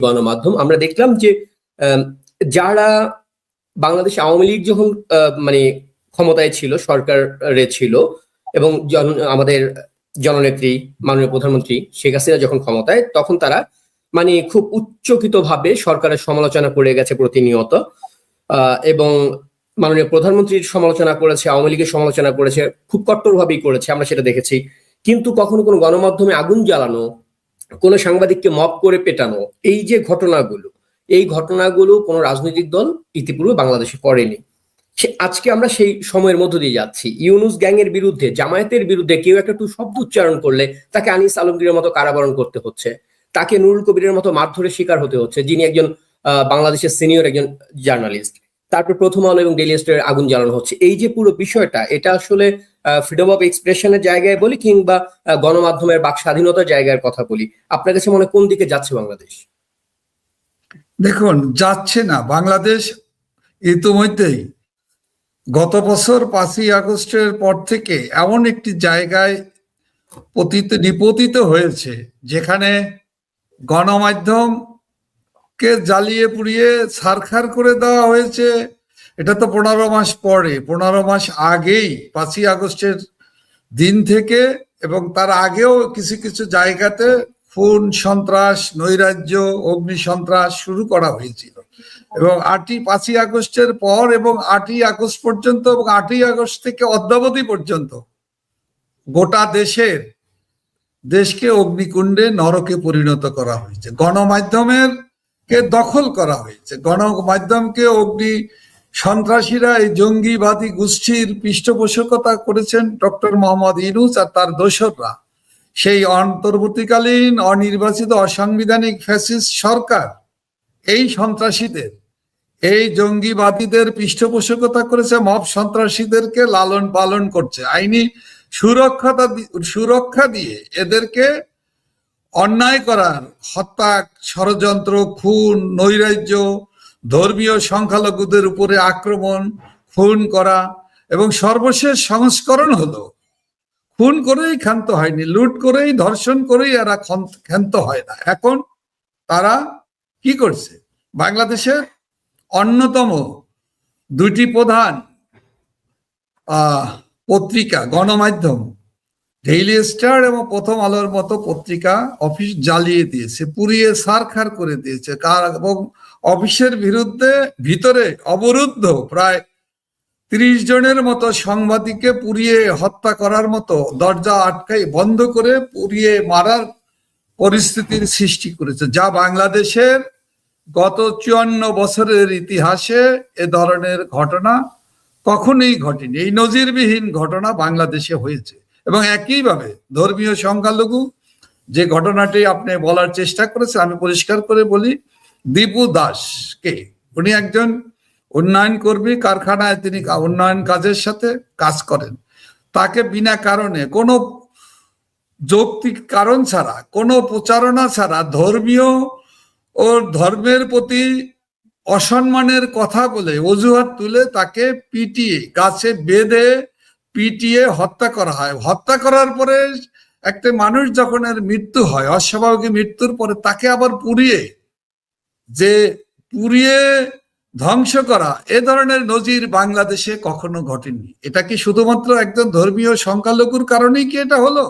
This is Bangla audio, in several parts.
গণমাধ্যম আমরা দেখলাম যে যারা বাংলাদেশ আওয়ামী লীগ যখন মানে ক্ষমতায় ছিল, সরকারে ছিল, এবং আমাদের জননেত্রী মাননীয় প্রধানমন্ত্রী শেখ হাসিনা যখন ক্ষমতায়, তখন তারা মানে খুব উচ্চকিতভাবে সরকারের সমালোচনা করে গেছে প্রতিনিয়ত, এবং মাননীয় প্রধানমন্ত্রীর সমালোচনা করেছে, আওয়ামী লীগের সমালোচনা করেছে, খুব কট্টরভাবেই করেছে, আমরা সেটা দেখেছি। কিন্তু কখনো কোনো গণমাধ্যমে আগুন জ্বালানো, কোনো সাংবাদিককে মব করে পেটানো, এই যে ঘটনাগুলো, এই ঘটনাগুলো কোনো রাজনৈতিক দল ইতিপূর্বে বাংলাদেশে করেনি। আজকে আমরা সেই সময়ের মধ্য দিয়ে যাচ্ছি। ইউনুস গ্যাংয়ের বিরুদ্ধে, জামায়াতের বিরুদ্ধে কেউ একটা শব্দ উচ্চারণ করলে তাকে আনিস আলমগীরের মতো কারাবরণ করতে হচ্ছে, তাকে নুরুল কবিরের মতো মারধরের শিকার হতে হচ্ছে, যিনি একজন বাংলাদেশের সিনিয়র একজন জার্নালিস্ট। তারপর প্রথম আলো এবং ডেইলি স্টারের আগুন জ্বালানো হচ্ছে। এই যে পুরো বিষয়টা, এটা আসলে ফ্রিডম অফ এক্সপ্রেশনের জায়গায় বলি কিংবা গণমাধ্যমের বাক স্বাধীনতার জায়গার কথা বলি, আপনার কাছে মনে কোন দিকে যাচ্ছে বাংলাদেশ? দেখুন, যাচ্ছে না বাংলাদেশ। ইতিমধ্যেই গত বছর 5ই আগস্টের পর থেকে এমন একটি জায়গায় নিপতিত হয়েছে যেখানে গণমাধ্যমকে জ্বালিয়ে পুড়িয়ে ছারখার করে দেওয়া হয়েছে। এটা তো 15 মাস পরে, 15 মাস আগেই 5ই আগস্টের দিন থেকে এবং তার আগেও কিছু কিছু জায়গাতে খুন, সন্ত্রাস, নৈরাজ্য, অগ্নি সন্ত্রাস শুরু করা হয়েছিল। এবং 5ই আগস্টের পর এবং 8ই আগস্ট পর্যন্ত এবং 8ই আগস্ট থেকে অদ্যাবধি পর্যন্ত গোটা দেশকে অগ্নিকুণ্ডে, নরকে পরিণত করা হয়েছে। গণমাধ্যমের কে দখল করা হয়েছে। গণমাধ্যমকে অগ্নি সন্ত্রাসীরা, এই জঙ্গিবাদী গোষ্ঠীর পৃষ্ঠপোষকতা করেছেন ডক্টর মোহাম্মদ ইউনূস আর তার দোসররা। সেই অন্তর্বর্তীকালীন অনির্বাচিত অসাংবিধানিক ফ্যাসিস্ট সরকার এই সন্ত্রাসীদের, এই জঙ্গিবাদীদের পৃষ্ঠপোষকতা করেছে, মব সন্ত্রাসীদেরকে লালন পালন করছে, আইনি সুরক্ষা দিয়ে এদেরকে অন্যায় করার, হত্যা, ষড়যন্ত্র, খুন, নৈরাজ্য, ধর্মীয় সংখ্যালঘুদের উপরে আক্রমণ, খুন করা, এবং সর্বশেষ সংস্করণ হলো খুন করেই ক্ষান্ত হয়নি, লুট করেই, ধর্ষণ করেই এরা ক্ষান্ত হয় না। এখন তারা কি করছে? বাংলাদেশের অন্যতম দুটি প্রধান পত্রিকা, গণমাধ্যম, ডেইলি স্টার এবং প্রথম আলোর মতো পত্রিকা অফিস জ্বালিয়ে দিয়েছে, পুড়িয়ে ছারখার করে দিয়েছে। এবং অফিসের ভিতরে অবরুদ্ধ প্রায় 30 জনের মতো সাংবাদিককে পুড়িয়ে হত্যা করার মতো, দরজা আটকাই বন্ধ করে পুড়িয়ে মারার পরিস্থিতির সৃষ্টি করেছে, যা বাংলাদেশের গত 54 বছরের ইতিহাসে এ ধরনের ঘটনা কখনোই ঘটেনি। এই নজিরবিহীন ঘটনা বাংলাদেশে হয়েছে। এবং একইভাবে ধর্মীয় সংখ্যালঘু যে ঘটনাটি আপনি বলার চেষ্টা করেছেন, আমি পরিষ্কার করে বলি, দীপু দাসকে, উনি একজন উন্নয়ন কর্মী, কারখানায় তিনি উন্নয়ন কাজের সাথে কাজ করেন, তাকে বিনা কারণে, কোনো যৌক্তিক কারণ ছাড়া, কোনো প্রচারণা ছাড়া, ধর্মীয় ও ধর্মের প্রতি অসম্মানের কথা বলে, অজুহাত তুলে তাকে পিটিয়ে, গাছে বেঁধে পিটিয়ে হত্যা করা হয়। হত্যা করার পরে একটা মানুষ যখন এর মৃত্যু হয়, অস্বাভাবিক মৃত্যুর পরে তাকে আবার পুড়িয়ে ধ্বংস করা, এ ধরনের নজির বাংলাদেশে কখনো ঘটেনি। এটা কি শুধুমাত্র একজন ধর্মীয় সংখ্যালঘুর কারণেই কি এটা হলো,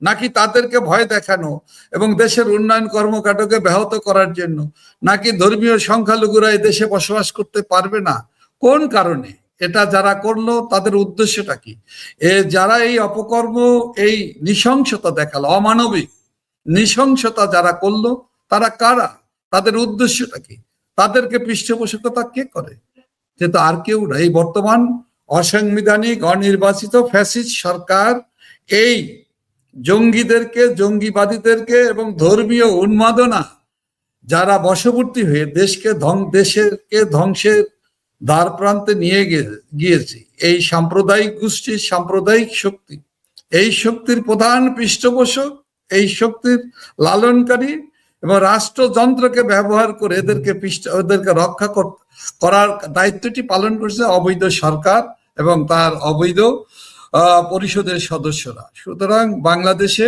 নাকি তাদেরকে ভয় দেখানো এবং দেশের উন্নয়ন কর্মকাণ্ডকে ব্যাহত করার জন্য, নাকি ধর্মীয় সংখ্যালঘুরা এই দেশে বসবাস করতে পারবে না? কোন কারণে এটা যারা করলো, তাদের উদ্দেশ্যটা কি? যারা এই অপকর্ম, এই নৃশংসতা দেখালো, অমানবিক নৃশংসতা যারা করলো, তারা কারা? তাদের উদ্দেশ্যটা কি? তাদেরকে পৃষ্ঠপোষকতা কে করে? যেহেতু আর কেউ না, এই বর্তমান অসাংবিধানিক অনির্বাচিত ফ্যাসিস্ট সরকার এই জঙ্গিদেরকে, জঙ্গিবাদীদেরকে এবং ধর্মীয় উন্মাদনা যারা বশবর্তী হয়ে দেশকে ধ্বংসের দ্বার প্রান্তে নিয়ে গিয়েছে, এই সাম্প্রদায়িক গোষ্ঠী, সাম্প্রদায়িক শক্তি, এই শক্তির প্রধান পৃষ্ঠপোষক, এই শক্তির লালনকারী এবং রাষ্ট্রযন্ত্রকে ব্যবহার করে ওদেরকে রক্ষা করার দায়িত্বটি পালন করছে অবৈধ সরকার এবং তার অবৈধ পরিষদের সদস্যরা। সুতরাং বাংলাদেশে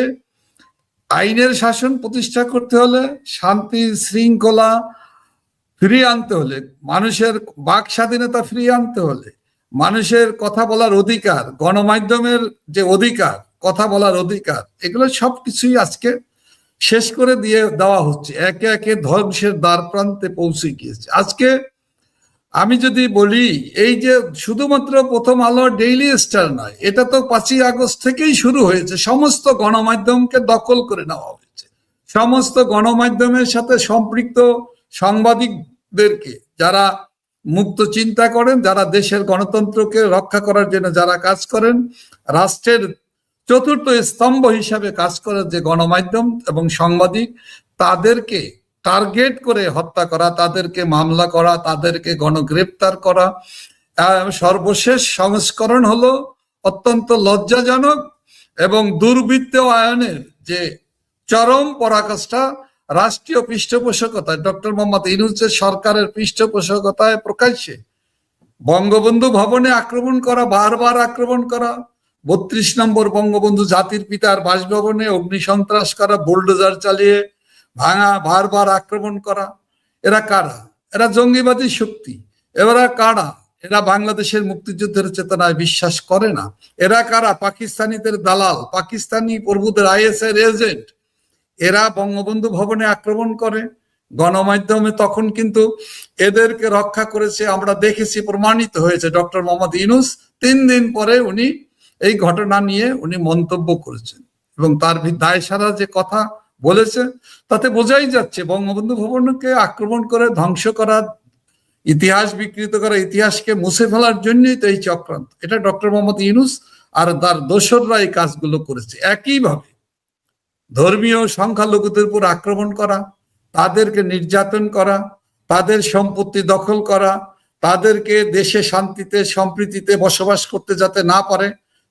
আইনের শাসন প্রতিষ্ঠা করতে হলে, শান্তি শৃঙ্খলা ফিরিয়ে আনতে হলে, মানুষের বাক স্বাধীনতা ফিরিয়ে আনতে হলে, মানুষের কথা বলার অধিকার, গণমাধ্যমের যে অধিকার, কথা বলার অধিকার, এগুলো সবকিছুই আজকে শেষ করে দিয়ে দেওয়া হচ্ছে, একে একে ধ্বংসের দ্বার প্রান্তে পৌঁছে গিয়েছে। আজকে আমি যদি বলি, এই যে শুধুমাত্র প্রথম আলো, ডেইলি স্টার নয়, এটা তো 5ই আগস্ট থেকেই শুরু হয়েছে। সমস্ত গণমাধ্যমকে দখল করে নেওয়া হয়েছে। সমস্ত গণমাধ্যমের সাথে সম্পৃক্ত সাংবাদিকদেরকে, যারা মুক্ত চিন্তা করেন, যারা দেশের গণতন্ত্রকে রক্ষা করার জন্য যারা কাজ করেন, রাষ্ট্রের চতুর্থ স্তম্ভ হিসাবে কাজ করে যে গণমাধ্যম এবং সাংবাদিক, তাদেরকে টার্গেট করে হত্যা করা, তাদেরকে মামলা করা, তাদেরকে গণগ্রেপ্তার করা। সর্বশেষ সংস্করণ হলো অত্যন্ত লজ্জাজনক এবং দুর্বৃত্তায়নের যে চরম পরাকাষ্ঠা রাষ্ট্রীয় পৃষ্ঠপোষকতায়, ডক্টর মোহাম্মদ ইউনূসের সরকারের পৃষ্ঠপোষকতায় প্রকাশ্যে বঙ্গবন্ধু ভবনে আক্রমণ করা, বারবার আক্রমণ করা, 32 নম্বর বঙ্গবন্ধু জাতির পিতার বাসভবনে অগ্নিসন্ত্রাস করা, বুলডোজার চালিয়ে ভাঙা, বারবার আক্রমণ করা। এরা কারা? এরা জঙ্গিবাদী শক্তি। এরা কারা? এরা বাংলাদেশের মুক্তিযুদ্ধের চেতনায় বিশ্বাস করে না। এরা কারা? পাকিস্তানিদের দালাল, পাকিস্তানি প্রভুদের IS এর এজেন্ট। এরা বঙ্গবন্ধু ভবনে আক্রমণ করে। গণমাধ্যমে তখন কিন্তু এদেরকে রক্ষা করেছে, আমরা দেখেছি, প্রমাণিত হয়েছে। ডক্টর মোহাম্মদ ইউনূস 3 দিন পরে উনি এই ঘটনা নিয়ে উনি মন্তব্য করেছেন এবং তার দায়সারা যে কথা বলেছে, তাতে বোঝাই যাচ্ছে বঙ্গবন্ধু ভবনকে আক্রমণ করে ধ্বংস করা, ইতিহাস বিকৃত করা, ইতিহাসকে মুছে ফেলার জন্যই তো এই চক্রান্ত। এটা ডক্টর মোহাম্মদ ইউনূস আর তার দোসররা এই কাজগুলো করেছে। একইভাবে ধর্মীয় সংখ্যালঘুদের উপর আক্রমণ করা, তাদেরকে নির্যাতন করা, তাদের সম্পত্তি দখল করা, তাদেরকে দেশে শান্তিতে সম্প্রীতিতে বসবাস করতে যাতে না পারে,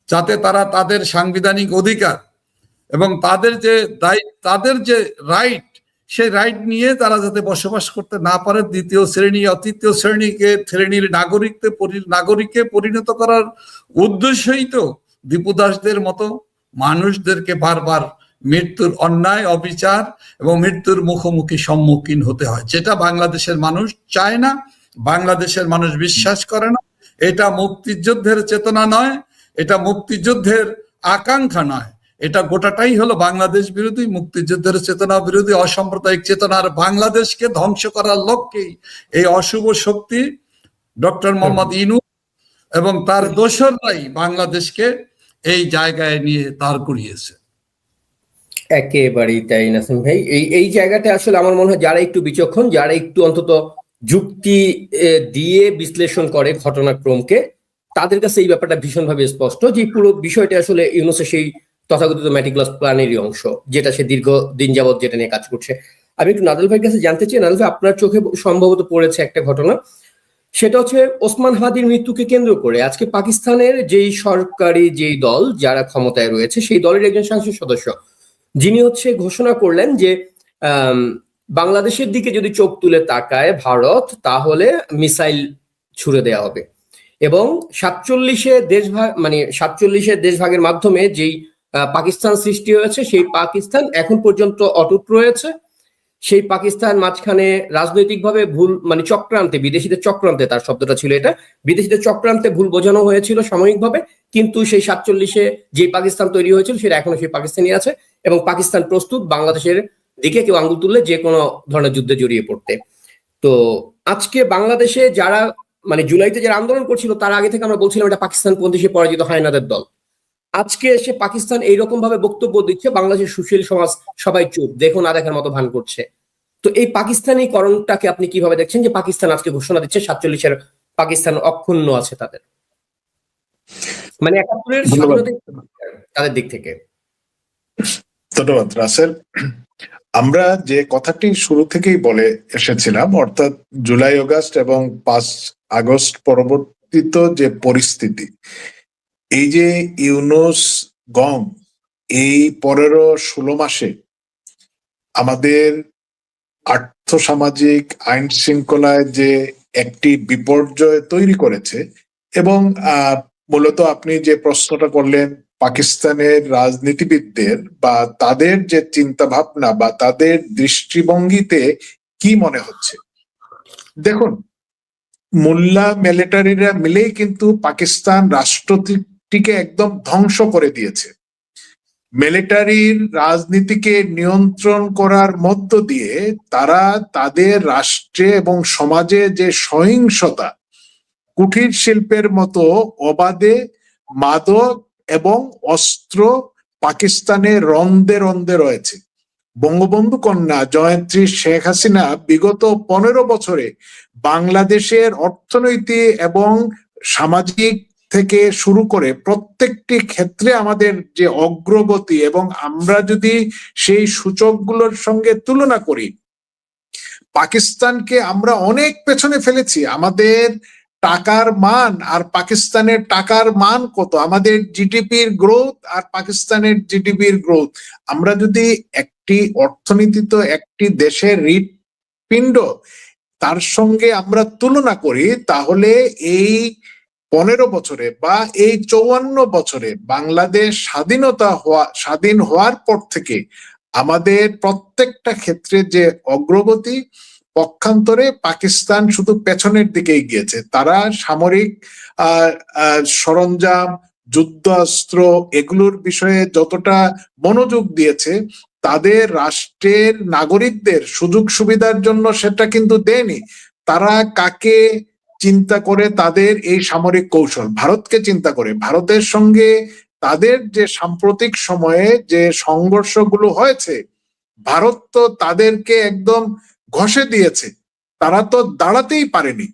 যাতে তারা তাদের সাংবিধানিক অধিকার এবং তাদের যে তাদের যে রাইট, সেই রাইট নিয়ে তারা যাতে বসবাস করতে না পারে, দ্বিতীয় শ্রেণী তৃতীয় শ্রেণীর নাগরিকে পরিণত করার উদ্দেশ্যই তো দীপু দাসদের মতো মানুষদেরকে বারবার মৃত্যুর অন্যায়, অবিচার এবং মৃত্যুর মুখোমুখি সম্মুখীন হতে হয়, যেটা বাংলাদেশের মানুষ চায় না, বাংলাদেশের মানুষ বিশ্বাস করে না। এটা মুক্তিযুদ্ধের চেতনা নয়, এটা মুক্তিযুদ্ধের আকাঙ্ক্ষা নয়, এটা গোটাটাই হলো বাংলাদেশ বিরোধী, মুক্তিযুদ্ধের চেতনা বিরোধী, অসাম্প্রদায়িক চেতনার বাংলাদেশকে ধ্বংস করার লক্ষ্যেই এই অশুভ শক্তি ডক্টর মোহাম্মদ ইউনূস এবং তার দোসররাই বাংলাদেশকে এই জায়গায় নিয়ে দাঁড় করিয়েছে। একেবারেই তাই নাসিম ভাই। এই জায়গাটা আসলে আমার মনে হয় যারা একটু বিচক্ষণ, যারা একটু অন্তত যুক্তি দিয়ে বিশ্লেষণ করে ঘটনাক্রমকে, তাদের কাছে এই ব্যাপারটা ভীষণভাবে স্পষ্ট যে পুরো বিষয়টা আসলে ইউনূসের সেই তথাকথিত ম্যাটিকুলাস প্ল্যানেরই অংশ, যেটা সে দীর্ঘদিন যাবৎ যেটা নিয়ে কাজ করছে। আমি একটু নাদাল ভাইয়ের কাছে জানতে চাই, নাদাল ভাই আপনার চোখে সম্ভবত পড়েছে একটা ঘটনা, সেটা হচ্ছে ওসমান হাদির মৃত্যুকে কেন্দ্র করে আজকে পাকিস্তানের যেই সরকারি যেই দল যারা ক্ষমতায় রয়েছে, সেই দলের একজন সংসদ সদস্য যিনি হচ্ছে ঘোষণা করলেন যে বাংলাদেশের দিকে যদি চোখ তুলে তাকায় ভারত, তাহলে মিসাইল ছুড়ে দেওয়া হবে। এবং 47 দেশভাগের মাধ্যমে যেই পাকিস্তান সৃষ্টি হয়েছে, সেই পাকিস্তান এখন পর্যন্ত অটুট রয়েছে। সেই পাকিস্তান মাঝখানে রাজনৈতিকভাবে ভুল, চক্রান্তে, বিদেশিদের চক্রান্তে, তার শব্দটা ছিল এটা, বিদেশিদের চক্রান্তে ভুল বোঝানো হয়েছিল সাময়িকভাবে, কিন্তু সেই 47-এ যে পাকিস্তান তৈরি হয়েছিল সেটা এখনো সেই পাকিস্তানই আছে এবং পাকিস্তান প্রস্তুত বাংলাদেশের দিকে কেউ আঙ্গুল তুললে যে কোনো ধরনের যুদ্ধে জড়িয়ে পড়তে। তো আজকে বাংলাদেশে যারা জুলাইতে যারা আন্দোলন করছিল, তার আগে থেকে আমরা বলছিলাম এটা পাকিস্তানপন্থী সে পরাজিত হায়নাদের দল। আজকে এসে পাকিস্তান এইরকম ভাবে বক্তব্য দিচ্ছে, বাংলাদেশের সুশীল সমাজ সবাই চুপ, দেখো না দেখার মতো ভান করছে। তো এই পাকিস্তানিকরণটাকে আপনি কিভাবে দেখছেন, যে পাকিস্তান আজকে ঘোষণা দিচ্ছে 47-এর পাকিস্তান অক্ষুণ্ণ আছে তাদের, 71-এর স্বাধীনতা তাদের দিক থেকে? ধন্যবাদ রাসেল। আমরা যে কথাটি শুরু থেকেই বলে এসেছিলাম, অর্থাৎ জুলাই আগস্ট এবং 5 আগস্ট পরবর্তীত যে পরিস্থিতি, এই যে ইউনূস গং এই 15-16 মাসে আমাদের আর্থসামাজিক আইন শৃঙ্খলায় যে একটি বিপর্যয় তৈরি করেছে, এবং মূলত আপনি যে প্রশ্নটা করলেন পাকিস্তানের রাজনীতিবিদদের বা তাদের যে চিন্তা ভাবনা বা তাদের দৃষ্টিভঙ্গিতে কি মনে হচ্ছে? দেখুন, মোল্লা মিলিটারিরা মিলেই কিন্তু পাকিস্তান রাষ্ট্রটিকে একদম ধ্বংস করে দিয়েছে। মিলিটারির রাজনীতিকে নিয়ন্ত্রণ করার মধ্য দিয়ে তারা তাদের রাষ্ট্রে এবং সমাজে যে সহিংসতা, কুটির শিল্পের মতো অবাধে মাদক এবং অস্ত্র পাকিস্তানে রন্দে রন্দে রয়েছে। বঙ্গবন্ধু কন্যা জয়ন্ত্রী শেখ হাসিনা বিগত 15 বছরে বাংলাদেশের অর্থনৈতিক এবং সামাজিক থেকে শুরু করে প্রত্যেকটি ক্ষেত্রে আমাদের যে অগ্রগতি, এবং আমরা যদি সেই সূচকগুলোর সঙ্গে তুলনা করি, পাকিস্তানকে আমরা অনেক পেছনে ফেলেছি। আমাদের টাকার মান আর পাকিস্তানের টাকার মান কত, আমাদের জিডিপির গ্রোথ আর পাকিস্তানের জিডিপির গ্রোথ, আমরা যদি একটি অর্থনীতি তো একটি দেশের হৃৎপিণ্ড, তার সঙ্গে আমরা তুলনা করি, তাহলে এই 15 বছরে বা এই 54 বছরে বাংলাদেশ স্বাধীন হওয়ার পর থেকে আমাদের প্রত্যেকটা ক্ষেত্রে যে অগ্রগতি, পক্ষান্তরে পাকিস্তান শুধু পেছনের দিকেই গিয়েছে। তারা সামরিক সরঞ্জাম, যুদ্ধাস্ত্র এগুলোর বিষয়ে যতটা মনোযোগ দিয়েছে, তাদের রাষ্ট্রের নাগরিকদের সুযোগ সুবিধার জন্য সেটা কিন্তু দেয়নি। তারা কাকে চিন্তা করে তাদের এই সামরিক কৌশল? ভারতকে চিন্তা করে। ভারতের সঙ্গে তাদের যে সাম্প্রতিক সময়ে যে সংঘর্ষগুলো হয়েছে, ভারত তো তাদেরকে একদম ঘষে দিয়েছে, তারা তো দাঁড়াতেই পারেনি।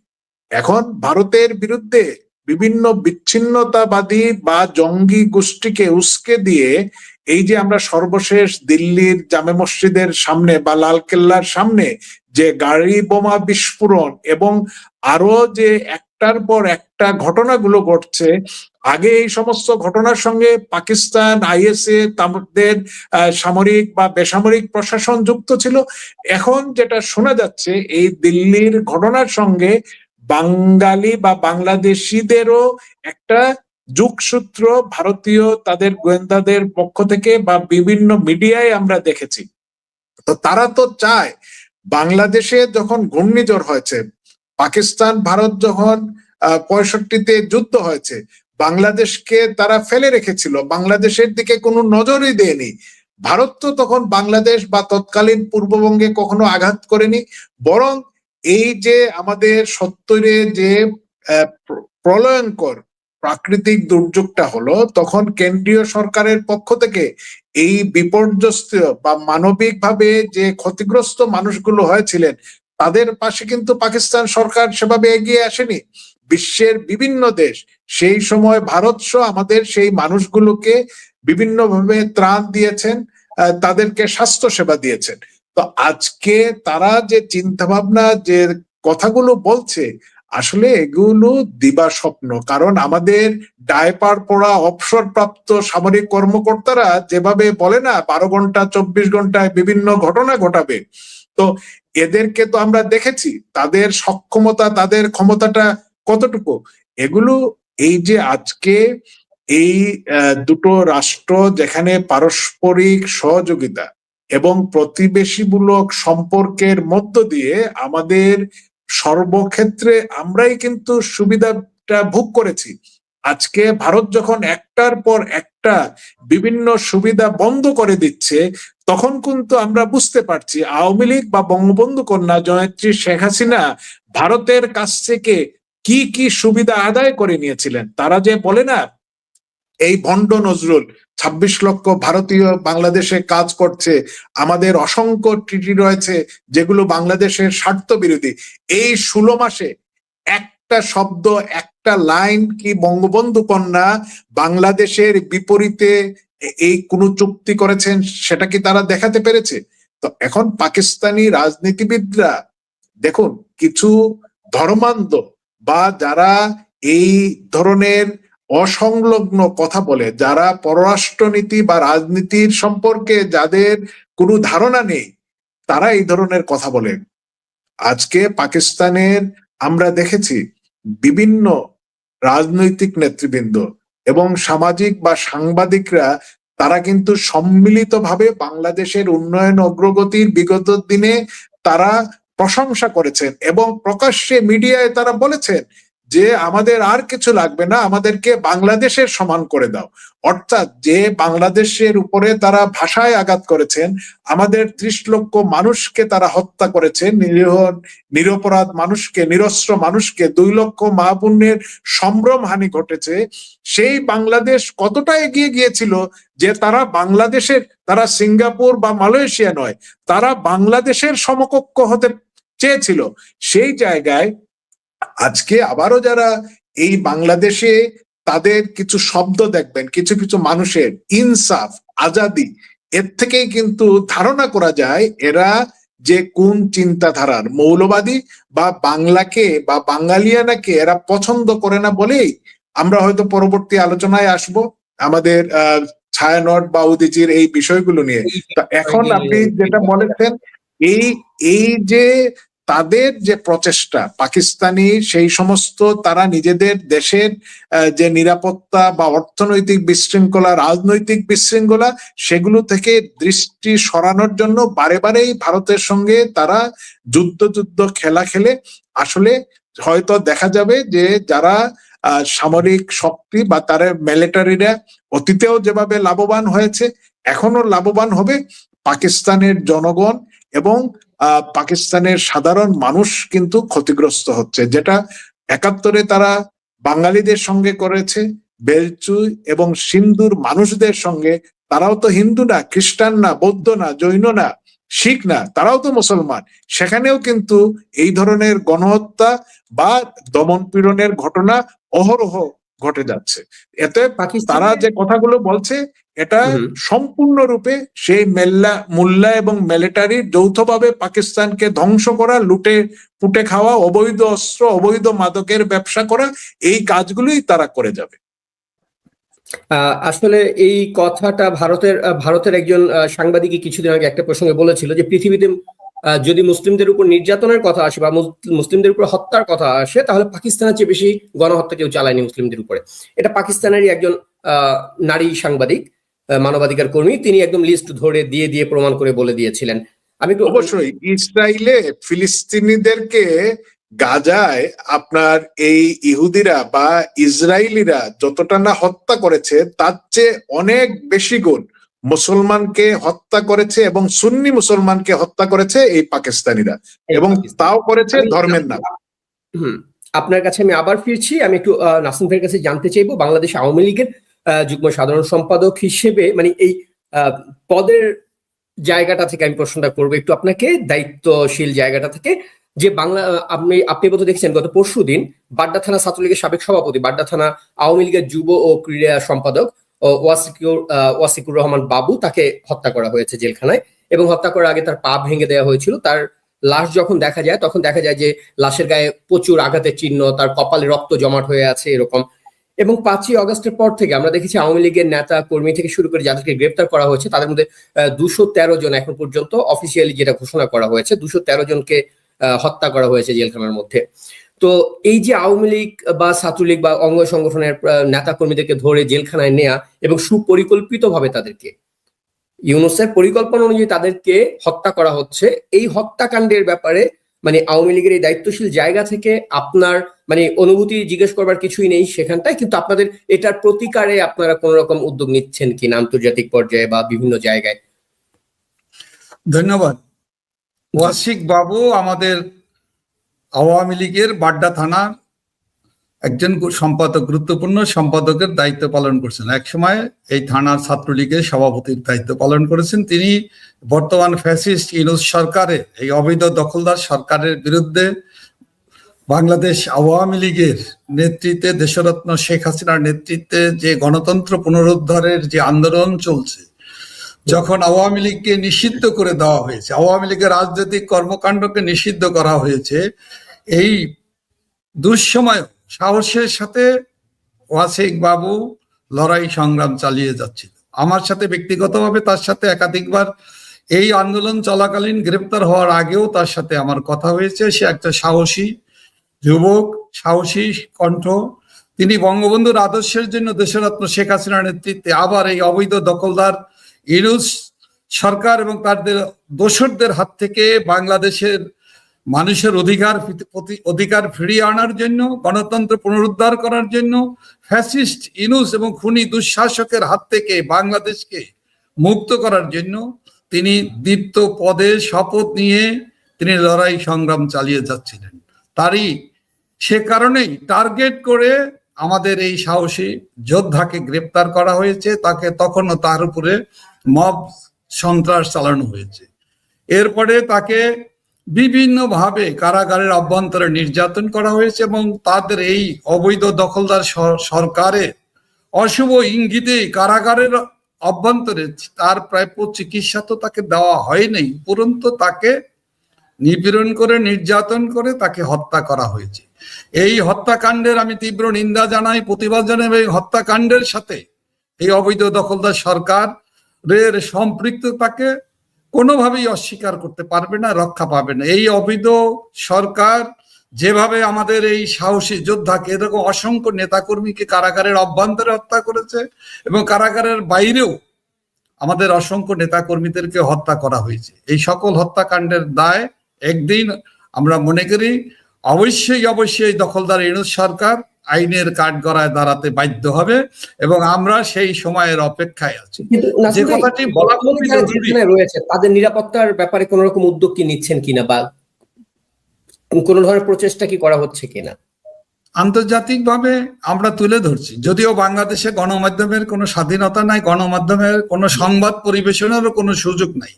এখন ভারতের বিরুদ্ধে বিভিন্ন বিচ্ছিন্নতাবাদী বা জঙ্গি গোষ্ঠীকে উস্কে দিয়ে এই যে আমরা সর্বশেষ দিল্লির জামে মসজিদের সামনে বা লালকেল্লার সামনে যে গাড়ি বোমা বিস্ফোরণ এবং আরো যে একটার পর একটা ঘটনাগুলো ঘটছে, আগে এই সমস্ত ঘটনার সঙ্গে পাকিস্তান, আইএসএ, তাদের সামরিক বা বেসামরিক প্রশাসন যুক্ত ছিল। এখন যেটা শোনা যাচ্ছে, এই দিল্লির ঘটনার সঙ্গে বাঙালি বা বাংলাদেশিদেরও একটা যোগসূত্র ভারতীয় তাদের গোয়েন্দাদের পক্ষ থেকে বা বিভিন্ন মিডিয়ায় আমরা দেখেছি। তো তারা তো চায়, বাংলাদেশে যখন ঘূর্ণিঝড় হয়েছে, পাকিস্তান ভারত যখন 65-তে যুদ্ধ হয়েছে, বাংলাদেশকে তারা ফেলে রেখেছিল, বাংলাদেশের দিকে কোনো নজরই দেয়নি। ভারত তো তখন বাংলাদেশ বা তৎকালীন পূর্ববঙ্গে কখনো আঘাত করেনি, বরং এই যে আমাদের 70-এ যে প্রলয়ঙ্কর প্রাকৃতিক দুর্যোগটা হলো, তখন কেন্দ্রীয় সরকারের পক্ষ থেকে এই বিপর্যস্ত বা মানবিকভাবে যে ক্ষতিগ্রস্ত মানুষগুলো হয়েছিলেন, তাদের পাশে কিন্তু পাকিস্তান সরকার সেভাবে এগিয়ে আসেনি। বিশ্বের বিভিন্ন দেশ, সেই সময় ভারত সহ আমাদের সেই মানুষগুলোকে বিভিন্নভাবে ত্রাণ দিয়েছেন, তাদেরকে স্বাস্থ্য সেবা দিয়েছেন। তো আজকে তারা যে চিন্তা ভাবনা, যে কথাগুলো বলছে, আসলে এগুলো দিবা স্বপ্ন। কারণ আমাদের ডায়পার পড়া অবসরপ্রাপ্ত সামরিক কর্মকর্তারা যেভাবে বলে না, 12 ঘন্টা 24 ঘন্টায় বিভিন্ন ঘটনা ঘটাবে, তো এদেরকে তো আমরা দেখেছি তাদের সক্ষমতা, তাদের ক্ষমতাটা কতটুকু। এগুলো এই যে আজকে এই দুটো রাষ্ট্র যেখানে পারস্পরিক সহযোগিতা এবং প্রতিবেশীমূলক সম্পর্কের মধ্য দিয়ে আমাদের সর্বক্ষেত্রে আমরাই কিন্তু সুবিধাটা ভোগ করেছি। আজকে ভারত যখন একটার পর একটা বিভিন্ন সুবিধা বন্ধ করে দিচ্ছে, তখন কিন্তু আমরা বুঝতে পারছি আওয়ামী লীগ বা বঙ্গবন্ধু কন্যা জয়ন্ত্রী শেখ হাসিনা ভারতের কাছ থেকে কি কি সুবিধা আদায় করে নিয়েছিলেন। তারা যে বলে না, এই ভণ্ড নজরুল 26 লক্ষ ভারতীয় বাংলাদেশে কাজ করছে, আমাদের অসংখ্য ট্রিটি রয়েছে যেগুলো বাংলাদেশের স্বার্থ বিরোধী, এই 16 মাসে একটা শব্দ, একটা লাইন কি বঙ্গবন্ধু কন্যা বাংলাদেশের বিপরীতে এই কোন চুক্তি করেছেন, সেটা কি তারা দেখাতে পেরেছে? তো এখন পাকিস্তানি রাজনীতিবিদরা দেখুন, কিছু ধর্মান্ধ বা যারা এই ধরনের অসংলগ্ন কথা বলে, যারা পররাষ্ট্রনীতি বা রাজনীতির সম্পর্কে যাদের কোনো ধারণা নেই, তারা এই ধরনের কথা বলে। আজকে পাকিস্তানের আমরা দেখেছি বিভিন্ন রাজনৈতিক নেতৃবৃন্দ এবং সামাজিক বা সাংবাদিকরা তারা কিন্তু সম্মিলিতভাবে বাংলাদেশের উন্নয়ন অগ্রগতির বিগত দিনে তারা প্রশংসা করেছেন এবং প্রকাশ্যে মিডিয়ায় তারা বলেছেন যে আমাদের আর কিছু লাগবে না, আমাদেরকে বাংলাদেশের সমান করে দাও। অর্থাৎ যে বাংলাদেশের উপরে তারা ভাষায় আঘাত করেছেন, আমাদের 30 লক্ষ মানুষকে তারা হত্যা করেছেন, নিরপরাধ মানুষকে, নিরস্ত্র মানুষকে, 2 লক্ষ মা বোনের সম্ভ্রম হানি ঘটেছে। সেই বাংলাদেশ কতটা এগিয়ে গিয়েছিল যে তারা সিঙ্গাপুর বা মালয়েশিয়া নয়, তারা বাংলাদেশের সমকক্ষ হতে চেয়েছিল। সেই জায়গায় আজকে আবারও যারা এই বাংলাদেশে তাদের কিছু শব্দ দেখবেন, কিছু কিছু মানুষের ইনসাফ, আজাদি, এর থেকেই কিন্তু ধারণা করা যায় এরা যে কোন চিন্তাধারার মৌলবাদী বা বাংলাকে বা বাঙালিয়ানাকে এরা পছন্দ করে না বলেই আমরা হয়তো পরবর্তী আলোচনায় আসব আমাদের ছায়ানট বা উদীচীর এই বিষয়গুলো নিয়ে। তো এখন আপনি যেটা বলেছেন, এই যে তাদের যে প্রচেষ্টা, পাকিস্তানি সেই সমস্ত তারা নিজেদের দেশের যে নিরাপত্তা বা অর্থনৈতিক বিশৃঙ্খলা, রাজনৈতিক বিশৃঙ্খলা, সেগুলো থেকে দৃষ্টি সরানোর জন্য বারে বারেই ভারতের সঙ্গে তারা যুদ্ধ খেলা খেলে আসলে হয়তো দেখা যাবে যে যারা সামরিক শক্তি বা তার মিলিটারিরা অতীতেও যেভাবে লাভবান হয়েছে, এখনো লাভবান হবে। পাকিস্তানের জনগণ এবং পাকিস্তানের সাধারণ মানুষ কিন্তু ক্ষতিগ্রস্ত হচ্ছে, যেটা 71-এ তারা বাঙালিদের সঙ্গে করেছে, বেলচুই এবং সিন্ধুর মানুষদের সঙ্গে। তারাও তো হিন্দু না, খ্রিস্টান না, বৌদ্ধ না, জৈন না, শিখ না, তারাও তো মুসলমান। সেখানেও কিন্তু এই ধরনের গণহত্যা বা দমন পীড়নের ঘটনা অহরহ ঘটে যাচ্ছে। এতে তারা যে কথাগুলো বলছে এটা সম্পূর্ণরূপে সেই মোল্লা এবং মিলিটারির যৌথভাবে পাকিস্তানকে ধ্বংস করা, লুটে পুটে খাওয়া, অবৈধ অস্ত্র, অবৈধ মাদকের ব্যবসা করা, এই কাজগুলোই তারা করে যাবে। আসলে এই কথাটা ভারতের একজন সাংবাদিক কিছুদিন আগে একটা প্রসঙ্গে বলেছিল যে পৃথিবীতে যদি মুসলিমদের উপর নির্যাতনের কথা আসে বা মুসলিমদের উপর হত্যার কথা আসে, তাহলে পাকিস্তানের চেয়ে বেশি গণহত্যা কেউ চালায়নি মুসলিমদের উপরে। এটা পাকিস্তানেরই একজন নারী সাংবাদিক, মানবাধিকার কর্মী, তিনি একদম লিস্ট ধরে দিয়ে প্রমাণ করে বলে দিয়েছিলেন। আমি অবশ্যই ইসরায়েলে ফিলিস্তিনিদেরকে গাজায় আপনার এই ইহুদিরা বা ইসরায়েলিরা যতটা না হত্যা করেছে তার চেয়ে অনেক বেশি গুণ মুসলমানকে হত্যা করেছে এবং সুন্নি মুসলমানকে হত্যা করেছে এই পাকিস্তানিরা, এবং তাও করেছে ধর্মের নাম। আপনার কাছে আমি আবার ফিরছি। আমি একটু নাসিম ভাইয়ের কাছে জানতে চাইবো, বাংলাদেশ আওয়ামী লীগের যুগ্ম সাধারণ সম্পাদক হিসেবে মানে এই পদের জায়গাটা থেকে আমি প্রশ্নটা করবো একটু আপনাকে, দায়িত্বশীল জায়গাটা থেকে, যে আপনি বোধহয় দেখছেন গত পরশুদিন বাড্ডা থানা ছাত্রলীগের সাবেক সভাপতি, বাড্ডা থানা আওয়ামী লীগের যুব ও ক্রীড়া সম্পাদক ওয়াসিকুর রহমান বাবু, তাকে হত্যা করা হয়েছে জেলখানায়, এবং হত্যা করার আগে তার পা ভেঙে দেওয়া হয়েছিল। তার লাশ যখন দেখা যায় তখন দেখা যায় যে লাশের গায়ে প্রচুর আঘাতের চিহ্ন, তার কপালে রক্ত জমাট হয়ে আছে এরকম। এবং 5ই অগস্টের পর থেকে আমরা দেখেছি আওয়ামী লীগের নেতা কর্মী থেকে শুরু করে যাদেরকে গ্রেপ্তার করা হয়েছে তাদের মধ্যে 213 জন এখন পর্যন্ত অফিসিয়ালি যেটা ঘোষণা করা হয়েছে, 213 জনকে হত্যা করা হয়েছে জেলখানার মধ্যে। তো এই যে আওয়ামী লীগ বা ছাত্রলীগ বা অঙ্গ সংগঠনের নেতা কর্মীদেরকে ধরে জেলখানায় নেয়া এবং সুপরিকল্পিতভাবে তাদেরকে ইউনূসের পরিকল্পনা অনুযায়ী তাদেরকে হত্যা করা হচ্ছে, এই হত্যাকাণ্ডের ব্যাপারে মানে আওয়ামী লীগের এই দায়িত্বশীল জায়গা থেকে আপনার মানে অনুভূতি জিজ্ঞেস করবার কিছুই নেই সেখানটায়, কিন্তু আপনাদের এটার প্রতিকারে আপনারা কোন রকম উদ্যোগ নিচ্ছেন কিনা আন্তর্জাতিক পর্যায়ে বা বিভিন্ন জায়গায়? ধন্যবাদ। ওয়াসিক বাবু আমাদের আওয়ামী লীগের বাড্ডা থানার একজন সম্পাদক, গুরুত্বপূর্ণ সম্পাদকের দায়িত্ব পালন করছেন। একসময় এই থানার ছাত্রলীগের সভাপতির দায়িত্ব পালন করেছেন। তিনি বর্তমান ফ্যাসিস্ট ইউনূস সরকারের এই অবৈধ দখলদার সরকারের বিরুদ্ধে বাংলাদেশ আওয়ামী লীগের নেতৃত্বে, দেশরত্ন শেখ হাসিনার নেতৃত্বে যে গণতন্ত্র পুনরুদ্ধারের যে আন্দোলন চলছে, যখন আওয়ামী লীগকে নিষিদ্ধ করে দেওয়া হয়েছে, আওয়ামী লীগের রাজনৈতিক কর্মকাণ্ডকে নিষিদ্ধ করা হয়েছে, এই দুঃসময় সাহসের সাথে ওয়াসিক বাবু লড়াই সংগ্রাম চালিয়ে যাচ্ছিল। আমার সাথে ব্যক্তিগতভাবে তার সাথে একাধিকবার এই আন্দোলন চলাকালীন, গ্রেপ্তার হওয়ার আগেও তার সাথে আমার কথা হয়েছে। সে একটা সাহসী যুবক, সাহসী কণ্ঠ, তিনি বঙ্গবন্ধুর আদর্শের জন্য দেশরত্ন শেখ হাসিনার নেতৃত্বে আবার এই অবৈধ দখলদার ইউনূস সরকার এবং তাদের দোসরদের হাত থেকে বাংলাদেশের মানুষের অধিকার ফিরিয়ে আনার জন্য, গণতন্ত্র পুনরুদ্ধার করার জন্য, ফ্যাসিস্ট ইউনূস এবং খুনি দুঃশাসকের হাত থেকে বাংলাদেশকে মুক্ত করার জন্য তিনি দীপ্ত পদে শপথ নিয়ে তিনি লড়াই সংগ্রাম চালিয়ে যাচ্ছিলেন। তারই সে কারণেই টার্গেট করে আমাদের এই সাহসী যোদ্ধাকে গ্রেপ্তার করা হয়েছে। তাকে তখনও তার উপরে মব সন্ত্রাস চালানো হয়েছে। এরপরে তাকে বিভিন্নভাবে কারাগারের অভ্যন্তরে নির্যাতন করা হয়েছে এবং তাদের এই অবৈধ দখলদার সরকারের অশুভ ইঙ্গিতে কারাগারের অভ্যন্তরে তার প্রাপ্য চিকিৎসা তো তাকে দেওয়া হয়নি, উপরন্তু তাকে নিপীড়ন করে নির্যাতন করে তাকে হত্যা করা হয়েছে। এই হত্যাকাণ্ডের আমি তীব্র নিন্দা জানাই, প্রতিবাদ জানাই। এই হত্যাকাণ্ডের সাথে এই অবৈধ দখলদার সরকারের সম্পৃক্ততাকে কোনোভাবেই অস্বীকার করতে পারবে না, রক্ষা পাবে না। এই অবৈধ সরকার যেভাবে আমাদের এই সাহসী যোদ্ধাকে, এরকম অসংখ্য নেতাকর্মীকে কারাগারের অভ্যন্তরে হত্যা করেছে এবং কারাগারের বাইরেও আমাদের অসংখ্য নেতাকর্মীদেরকে হত্যা করা হয়েছে। এই সকল হত্যাকাণ্ডের দায় একদিন আমরা মনে করি অবশ্যই দখলদার ইউনূস সরকার আইনের কাঠগড়ায় দাঁড়াতে বাধ্য হবে এবং আমরা সেই সময়ের অপেক্ষায় আছি। যে কথাটি বলা রয়েছে তাদের নিরাপত্তার ব্যাপারে কোন রকম উদ্যোগ কি নিচ্ছেন কিনা বা কোন ধরনের প্রচেষ্টা কি করা হচ্ছে কিনা? আন্তর্জাতিকভাবে আমরা তুলে ধরছি, যদিও বাংলাদেশে গণমাধ্যমের কোনো স্বাধীনতা নাই, গণমাধ্যমের কোনো সংবাদ পরিবেশনেরও কোনো সুযোগ নাই।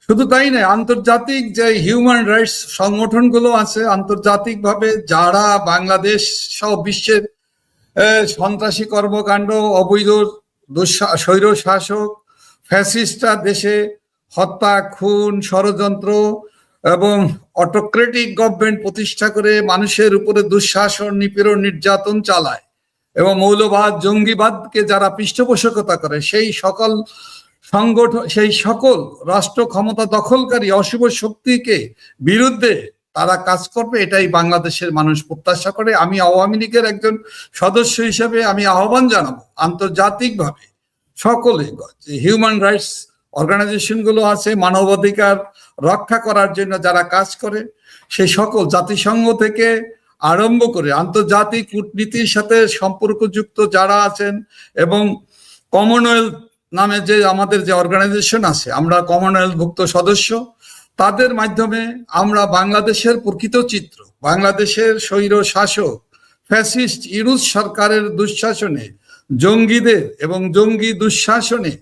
শুধু তাই নয়, আন্তর্জাতিক যে হিউম্যান রাইটস সংগঠনগুলো আছে, আন্তর্জাতিকভাবে যারা বাংলাদেশ সহ বিশ্বের সন্ত্রাসী কর্মকাণ্ড, অবৈধ স্বৈর শাসক ফ্যাসিস্টরা দেশে হত্যা, খুন, ষড়যন্ত্র এবং অটোক্রেটিক গভর্নমেন্ট প্রতিষ্ঠা করে মানুষের উপরে দুঃশাসন, নিপীড়ন, নির্যাতন চালায় এবং মৌলবাদ, জঙ্গিবাদকে যারা পৃষ্ঠপোষকতা করে, সেই সকল সংগঠন, সেই সকল রাষ্ট্র ক্ষমতা দখলকারী অশুভ শক্তিকে বিরুদ্ধে তারা কাজ করবে, এটাই বাংলাদেশের মানুষ প্রত্যাশা করে। আমি আওয়ামী লীগের একজন সদস্য হিসেবে আমি আহ্বান জানাবো আন্তর্জাতিকভাবে সকলে, হিউম্যান রাইটস অর্গানাইজেশন গুলো আছে, মানবাধিকার রক্ষা করার জন্য যারা কাজ করে, সেই সকল জাতিসংঘ থেকে আরম্ভ করে আন্তর্জাতিক কূটনীতির সাথে সম্পর্কযুক্ত যারা আছেন এবং কমনওয়েলথ নামে যে আমাদের যে অর্গানাইজেশন আছে, আমরা কমনওয়েলথভুক্ত সদস্য, তাদের মাধ্যমে আমরা বাংলাদেশের প্রকৃত চিত্র, বাংলাদেশের স্বৈর শাসক ফ্যাসিস্ট ইউনূস সরকারের দুঃশাসনে, জঙ্গিদের এবং জঙ্গি দুঃশাসনে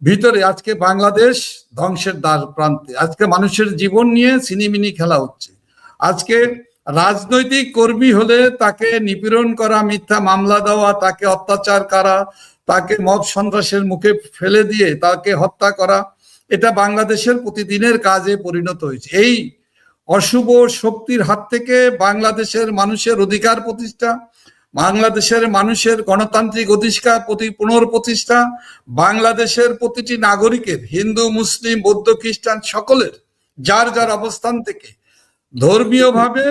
ভিতরে আজকে বাংলাদেশ ধ্বংসের দ্বার প্রান্তে। আজকে মানুষের জীবন নিয়ে ছিনিমিনি খেলা হচ্ছে। আজকে রাজনৈতিক কর্মী হলে তাকে নিপীড়ন করা, মিথ্যা মামলা দেওয়া, তাকে অত্যাচার করা, তাকে মব সন্ত্রাসের মুখে ফেলে দিয়ে তাকে হত্যা করা, এটা বাংলাদেশের প্রতিদিনের কাজে পরিণত হয়েছে। এই অশুভ শক্তির হাত থেকে বাংলাদেশের মানুষের অধিকার প্রতিষ্ঠা, বাংলাদেশের মানুষের গণতান্ত্রিক অধিকার পুনঃপ্রতিষ্ঠা, বাংলাদেশের প্রতিটি নাগরিকের, হিন্দু, মুসলিম, বৌদ্ধ, খ্রিস্টান সকলের যার যার অবস্থান থেকে ধর্মীয়ভাবে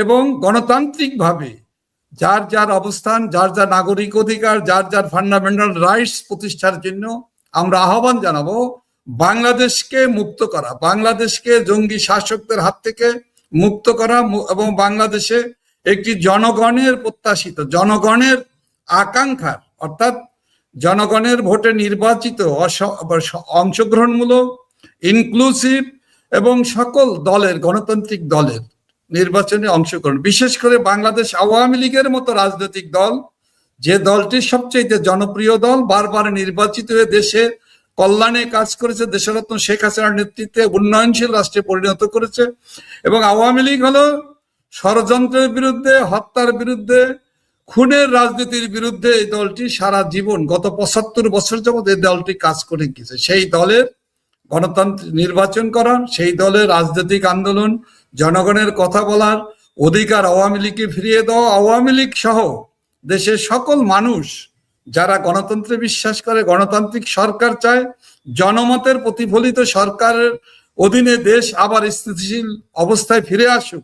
এবং গণতান্ত্রিকভাবে যার যার অবস্থান, যার যার নাগরিক অধিকার, যার যার ফান্ডামেন্টাল রাইটস প্রতিষ্ঠার জন্য আমরা আহ্বান জানাবো বাংলাদেশকে মুক্ত করা, বাংলাদেশকে জঙ্গি শাসকদের হাত থেকে মুক্ত করা এবং বাংলাদেশে একটি জনগণের প্রত্যাশিত, জনগণের আকাঙ্ক্ষার, অর্থাৎ জনগণের ভোটে নির্বাচিত, অংশগ্রহণমূলক, ইনক্লুসিভ এবং সকল দলের, গণতান্ত্রিক দলের নির্বাচনে অংশগ্রহণ, বিশেষ করে বাংলাদেশ আওয়ামী লীগের মতো রাজনৈতিক দল, যে দলটি সবচেয়ে জনপ্রিয় দল, বারবার নির্বাচিত হয়ে দেশে কল্যাণে কাজ করেছে, দেশরত্ন শেখ হাসিনার নেতৃত্বে উন্নয়নশীল রাষ্ট্রে পরিণত করেছে। এবং আওয়ামী লীগ হলো ষড়যন্ত্রের বিরুদ্ধে, হত্যার বিরুদ্ধে, খুনের রাজনীতির বিরুদ্ধে এই দলটি সারা জীবন, গত ৭৫ বছর যাবৎ এই দলটি কাজ করে গেছে। সেই দলের গণতন্ত্র নির্বাচন করা, সেই দলের রাজনৈতিক আন্দোলন, জনগণের কথা বলার অধিকার আওয়ামী লীগকে ফিরিয়ে দেওয়া, আওয়ামী লীগ সহ দেশের সকল মানুষ যারা গণতন্ত্রে বিশ্বাস করে, গণতান্ত্রিক সরকার চায়, জনমতের প্রতিফলিত সরকারের অধীনে দেশ আবার স্থিতিশীল অবস্থায় ফিরে আসুক,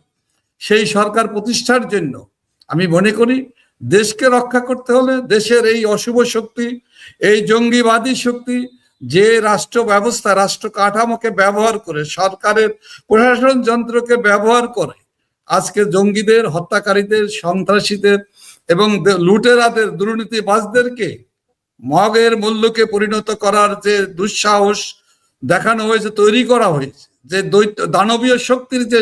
সেই সরকার প্রতিষ্ঠার জন্য আমি মনে করি দেশকে রক্ষা করতে হলে দেশের এই অশুভ শক্তি, এই জঙ্গিবাদী শক্তি যে রাষ্ট্র ব্যবস্থা, রাষ্ট্র কাঠামোকে ব্যবহার করে, সরকারের প্রশাসন যন্ত্রকে ব্যবহার করে আজকে জঙ্গিদের, হত্যাকারীদের, সন্ত্রাসীদের এবং লুটেরাদের, দুর্নীতিবাজদেরকে মগের মূল্যকে পরিণত করার যে দুঃসাহস দেখানো হয়েছে, তৈরি করা হয়েছে, যে দানবীয় শক্তির যে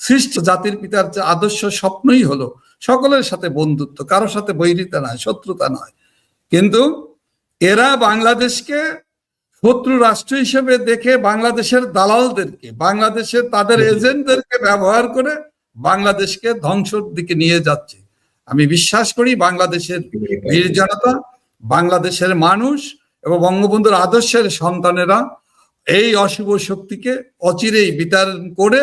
সৃষ্টি, জাতির পিতার যে আদর্শ স্বপ্নই হলো সকলের সাথে বন্ধুত্ব, কারোর সাথে বৈরিতা নয়, শত্রুতা নয়। কিন্তু এরা বাংলাদেশকে শত্রু রাষ্ট্র হিসেবে দেখে বাংলাদেশের দালালদেরকে, বাংলাদেশের তাদের এজেন্টদেরকে ব্যবহার করে বাংলাদেশকে ধ্বংসের দিকে নিয়ে যাচ্ছে। আমি বিশ্বাস করি বাংলাদেশের বীর জনতা, বাংলাদেশের মানুষ এবং বঙ্গবন্ধুর আদর্শের সন্তানেরা এই অশুভ শক্তিকে অচিরেই বিতাড়ন করে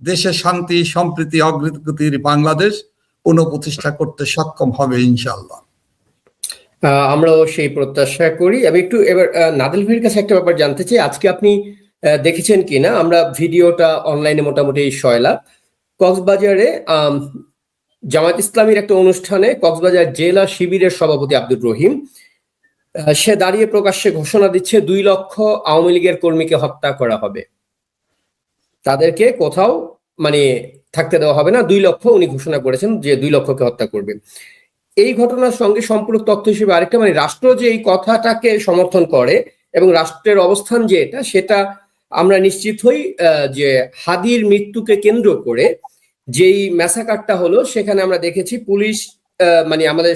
দেশে শান্তি, সম্প্রীতি, অগ্রগতির বাংলাদেশ পুনঃপ্রতিষ্ঠা করতে সক্ষম হবে ইনশাআল্লাহ। আমরাও সেই প্রত্যাশা করি। আমি একটু এবার নাদিল ভাইয়ের কাছে একটা ব্যাপার জানতে চাই, আজকে আপনি দেখেছেন কিনা, আমরা ভিডিওটা অনলাইনে মোটামুটি শয়লা, কক্সবাজারে জামায়াত ইসলামীর একটা অনুষ্ঠানে কক্সবাজার জেলা শিবিরের সভাপতি আব্দুর রহিম সে দাঁড়িয়ে প্রকাশ্যে ঘোষণা দিচ্ছে 2 লক্ষ আওয়ামী লীগের কর্মীকে হত্যা করা হবে, তাদেরকে কোথাও মানে থাকতে দেওয়া হবে না। 2 লক্ষ উনি ঘোষণা করেছেন যে 2 লক্ষকে হত্যা করবে। এই ঘটনার সঙ্গে সম্পূরক তথ্য হিসেবে আরেকটা, মানে রাষ্ট্র যে এই কথাটাকে সমর্থন করে এবং রাষ্ট্রের অবস্থান যে এটা, সেটা আমরা নিশ্চিত হই যে হাদির মৃত্যুকে কেন্দ্র করে যেই ম্যাসাকারটা হলো, সেখানে আমরা দেখেছি পুলিশ মানে আমাদের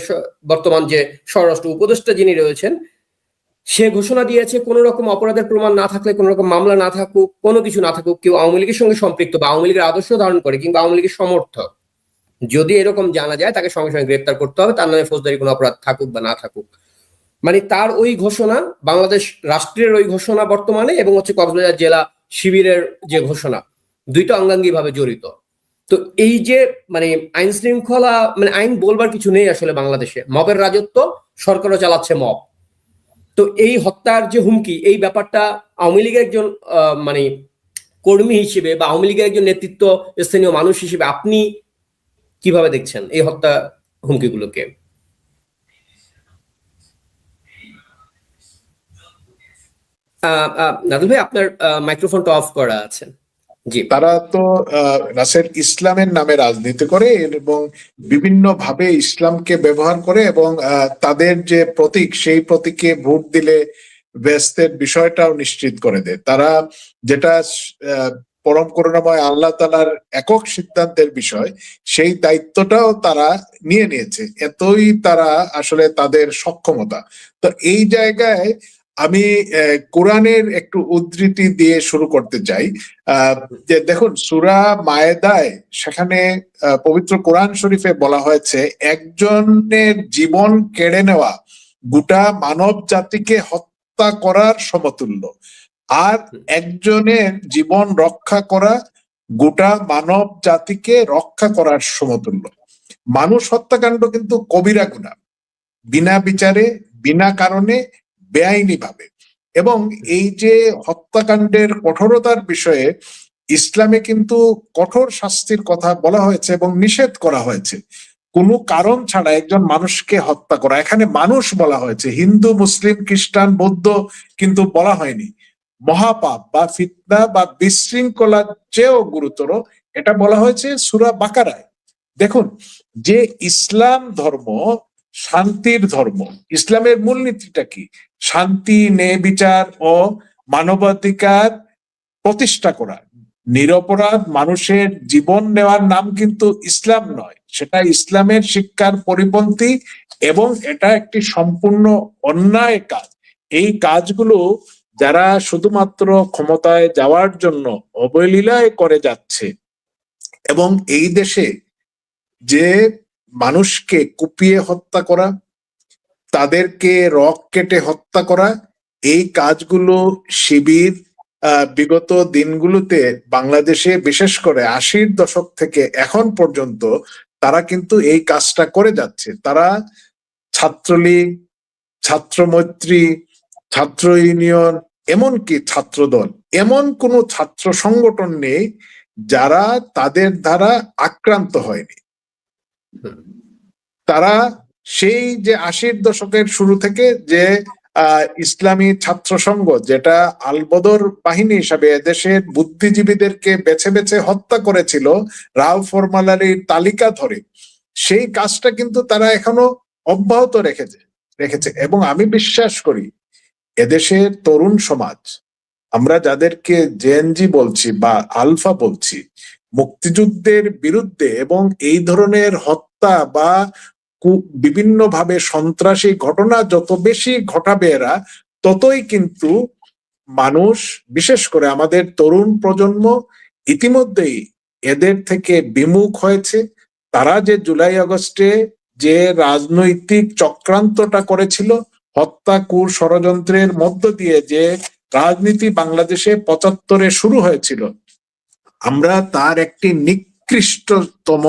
বর্তমান যে স্বরাষ্ট্র উপদেষ্টা যিনি রয়েছেন, সে ঘোষণা দিয়েছে কোন রকম অপরাধের প্রমাণ না থাকলে, কোন রকম মামলা না থাকুক, কোনো কিছু না থাকুক, কেউ আওয়ামী লীগের সঙ্গে সম্পৃক্ত বা আওয়ামী লীগের আদর্শ ধারণ করে কিংবা আওয়ামী লীগের সমর্থক যদি এরকম জানা যায়, তাকে সঙ্গে সঙ্গে গ্রেপ্তার করতে হবে, তার নামে ফৌজদারি কোনো অপরাধ থাকুক বা না থাকুক। মানে তার ওই ঘোষণা, বাংলাদেশ রাষ্ট্রের ওই ঘোষণা বর্তমানে এবং হচ্ছে কক্সবাজার জেলা শিবিরের যে ঘোষণা, দুইটা অঙ্গাঙ্গি ভাবে জড়িত। তো এই যে মানে আইন শৃঙ্খলা, মানে আইন বলবার কিছু নেই আসলে বাংলাদেশে, মবের রাজত্ব, সরকারও চালাচ্ছে মব। তো এই হত্যার যে হুমকি, এই ব্যাপারটা আওয়ামী লীগের একজন মানে কর্মী হিসেবে বা আওয়ামী লীগের একজন নেতৃত্ব স্থানীয় মানুষ হিসেবে আপনি কিভাবে দেখছেন এই হত্যা হুমকিগুলোকে? নাদুল ভাই, আপনার মাইক্রোফোনটা অফ করা আছে। জি। তারা তো রাসেল ইসলামের নামে রাজনীতি করে এবং বিভিন্ন ভাবে ইসলামকে ব্যবহার করে এবং তাদের যে প্রতীক, সেই প্রতীকে ভোট দিলে ব্যস্তের বিষয়টাও নিশ্চিত করে দেয়। তারা যেটা পরম করুণাময় আল্লাহ তাআলার একক সিদ্ধান্তের বিষয়, সেই দায়িত্বটাও তারা নিয়ে নিয়েছে। এতই তারা আসলে তাদের সক্ষমতা। তো এই জায়গায় আমি কোরআনের একটু উদ্ধৃতি দিয়ে শুরু করতে চাই। যে দেখুন, সূরা মায়েদায়, সেখানে পবিত্র কোরআন শরীফে বলা হয়েছে একজনের জীবন কেড়ে নেওয়া গোটা মানব জাতিকে হত্যা করার সমতুল্য, আর একজনের জীবন রক্ষা করা গোটা মানব জাতিকে রক্ষা করার সমতুল্য। মানুষ হত্যাকাণ্ড কিন্তু কবিরা গুনাহ, বিনা বিচারে, বিনা কারণে, বেআইনি ভাবে। এবং এই যে হত্যাকাণ্ডের কঠোরতার বিষয়ে ইসলামে কিন্তু কঠোর শাস্তির কথা বলা হয়েছে এবং নিষেধ করা হয়েছে। কোনো কারণ ছাড়া একজন মানুষকে হত্যা করা, এখানে মানুষ বলা হয়েছে, হিন্দু, মুসলিম, খ্রিস্টান, বৌদ্ধ কিন্তু বলা হয়নি। মহাপাপ বা ফিতনা বা বিশৃঙ্খলার চেয়েও গুরুতর এটা বলা হয়েছে সূরা বাকারায়। দেখুন, যে ইসলাম ধর্ম শান্তির ধর্ম, ইসলামের মূলনীতিটা কি? শান্তি, ন্যায় বিচার ও মানবাধিকার প্রতিষ্ঠা করা। নিরপরাধ মানুষের জীবন নেওয়ার নাম কিন্তু ইসলাম নয়, সেটা ইসলামের শিক্ষার পরিপন্থী এবং এটা একটি সম্পূর্ণ অন্যায় কাজ। এই কাজগুলো যারা শুধুমাত্র ক্ষমতায় যাওয়ার জন্য অবলীলায় করে যাচ্ছে এবং এই দেশে যে মানুষকে কুপিয়ে হত্যা করা, তাদেরকে রক কেটে হত্যা করা, এই কাজগুলো শিবির বিগত দিনগুলোতে বাংলাদেশে বিশেষ করে 80-র দশক থেকে এখন পর্যন্ত তারা কিন্তু এই কাজটা করে যাচ্ছে। তারা ছাত্রলীগ, ছাত্রমৈত্রী, ছাত্র ইউনিয়ন, এমনকি ছাত্রদল, এমন কোনো ছাত্র সংগঠন নেই যারা তাদের দ্বারা আক্রান্ত হয়নি। তারা সেই যে 80-র দশকের শুরু থেকে যে ইসলামী ছাত্র সংঘ, যেটা আলবদর বাহিনী হিসাবে এদেশের বুদ্ধিজীবীদেরকে বেছে বেছে হত্যা করেছিল রাও ফরমালারির তালিকা ধরে, সেই কাজটা কিন্তু তারা এখনো অব্যাহত রেখেছে। এবং আমি বিশ্বাস করি এদেশের তরুণ সমাজ, আমরা যাদেরকে জেএনজি বলছি বা আলফা বলছি, মুক্তিযুদ্ধের বিরুদ্ধে এবং এই ধরনের হত্যা বা বিভিন্নভাবে সন্ত্রাসী ঘটনা যত বেশি ঘটাবে এরা, ততই কিন্তু মানুষ, বিশেষ করে আমাদের তরুণ প্রজন্ম ইতিমধ্যেই এদের থেকে বিমুখ হয়েছে। তারা যে জুলাই আগস্টে যে রাজনৈতিক চক্রান্তটা করেছিল, হত্যা কুর ষড়যন্ত্রের মধ্য দিয়ে যে রাজনীতি বাংলাদেশে 75-এ শুরু হয়েছিল, আমরা তার একটি নিকৃষ্টতম